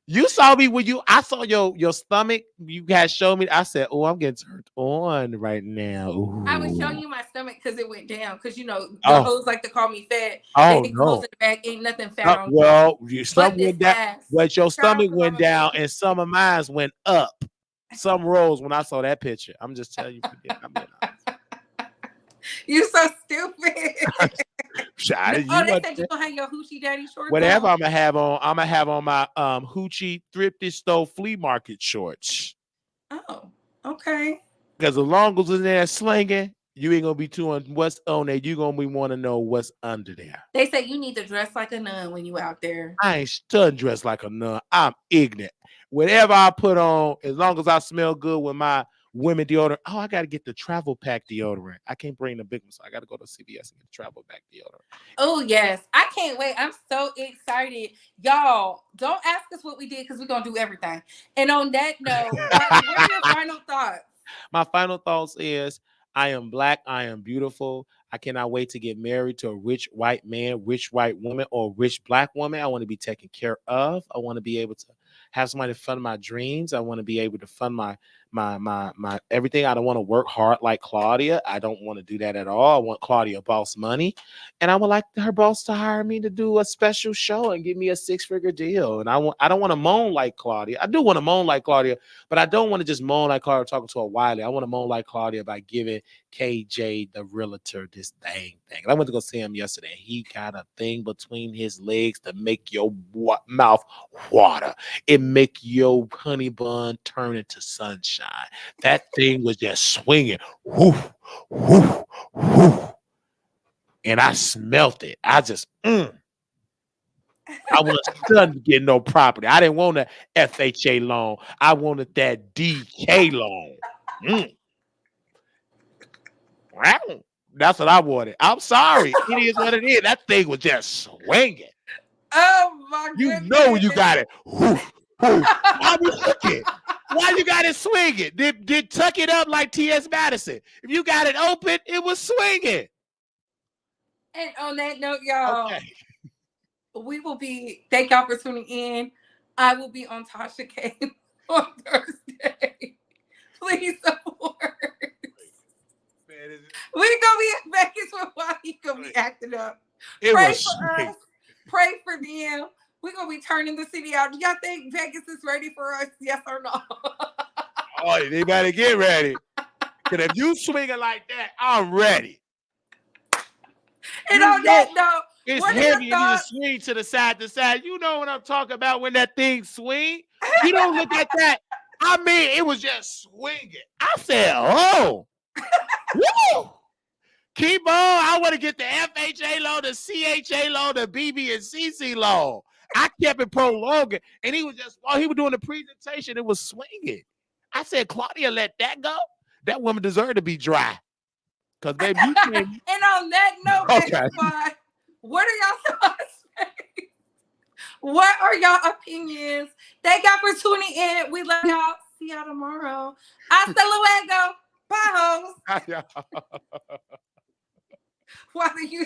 You saw saw me when I saw your stomach. You guys showed me. I said, "Oh, I'm getting turned on right now." Ooh. I was showing you my stomach because it went down. Because the Oh, hoes like to call me fat. They oh think the hoes no. in the back ain't nothing fat on me. Well, some But this went down, ass. but your Shout out stomach to went Mama down, Vicky. and some of mine went up. Some rose when I saw that picture. I'm just telling you, I'm being You so stupid. honest. Oh, they said you gonna have your hoochie daddy shorts Whatever on. I'm gonna have on my hoochie thrifty store flea market shorts. Oh, okay. Because as long as it's in there slinging, you ain't gonna be too on what's on there. You gonna be want to know what's under there. They say you need to dress like a nun when you out there. I ain't stunned dressed like a nun. I'm ignorant. Whatever I put on, as long as I smell good with my women deodorant. Oh, I gotta get the travel pack deodorant. I can't bring the big one, so I gotta go to CVS and get the travel pack deodorant. Oh yes, I can't wait. I'm so excited, y'all. Don't ask us what we did because we're gonna do everything. And on that note, what are your final thoughts? My final thoughts is I am black, I am beautiful. I cannot wait to get married to a rich white man, rich white woman, or rich black woman. I want to be taken care of. I want to be able to have somebody to fund my dreams. I want to be able to fund my everything. I don't want to work hard like Claudia. I don't want to do that at all. I want Claudia boss money. And I would like her boss to hire me to do a special show and give me a 6-figure deal. And I don't want to moan like Claudia. I do want to moan like Claudia, but I don't want to just moan like Claudia talking to a Wiley. I want to moan like Claudia by giving KJ the realtor this thing. And I went to go see him yesterday. He got a thing between his legs to make your mouth water. It make your honey bun turn into sunshine. That thing was just swinging. Whoo, whoo, whoo. And I smelt it. I just, I was stunned to get no property. I didn't want a FHA loan. I wanted that DK loan. Wow. That's what I wanted. I'm sorry. It is what it is. That thing was just swinging. Oh my goodness. You know you got it. Whoo, whoo. Why you looking? Why you got it swinging? Did tuck it up like T.S. Madison? If you got it open, it was swinging. And on that note, y'all, Okay. we will be, thank y'all for tuning in. I will be on Tasha K on Thursday. Please support. We gonna be in Vegas with why he gonna be acting up. Pray for us. Pray for them. We're gonna be turning the city out. Do y'all think Vegas is ready for us? Yes or no? Oh, they better get ready. Because if you swinging like that, I'm ready. And on that note, it's heavy. You need to swing to the side to side. You know what I'm talking about when that thing swing? You don't look at that. I mean, it was just swinging. I said, oh. Woo! Keep on. I want to get the FHA loan, the CHA loan, the BB and CC loan. I kept it prolonging. And he was just, while he was doing the presentation, it was swinging. I said, Claudia, let that go. That woman deserved to be dry. Because, baby, you can't. And on that note, okay. What are y'all thoughts? What are y'all opinions? Thank y'all for tuning in. We love y'all. See y'all tomorrow. Hasta luego. Bye, hoes. Why do you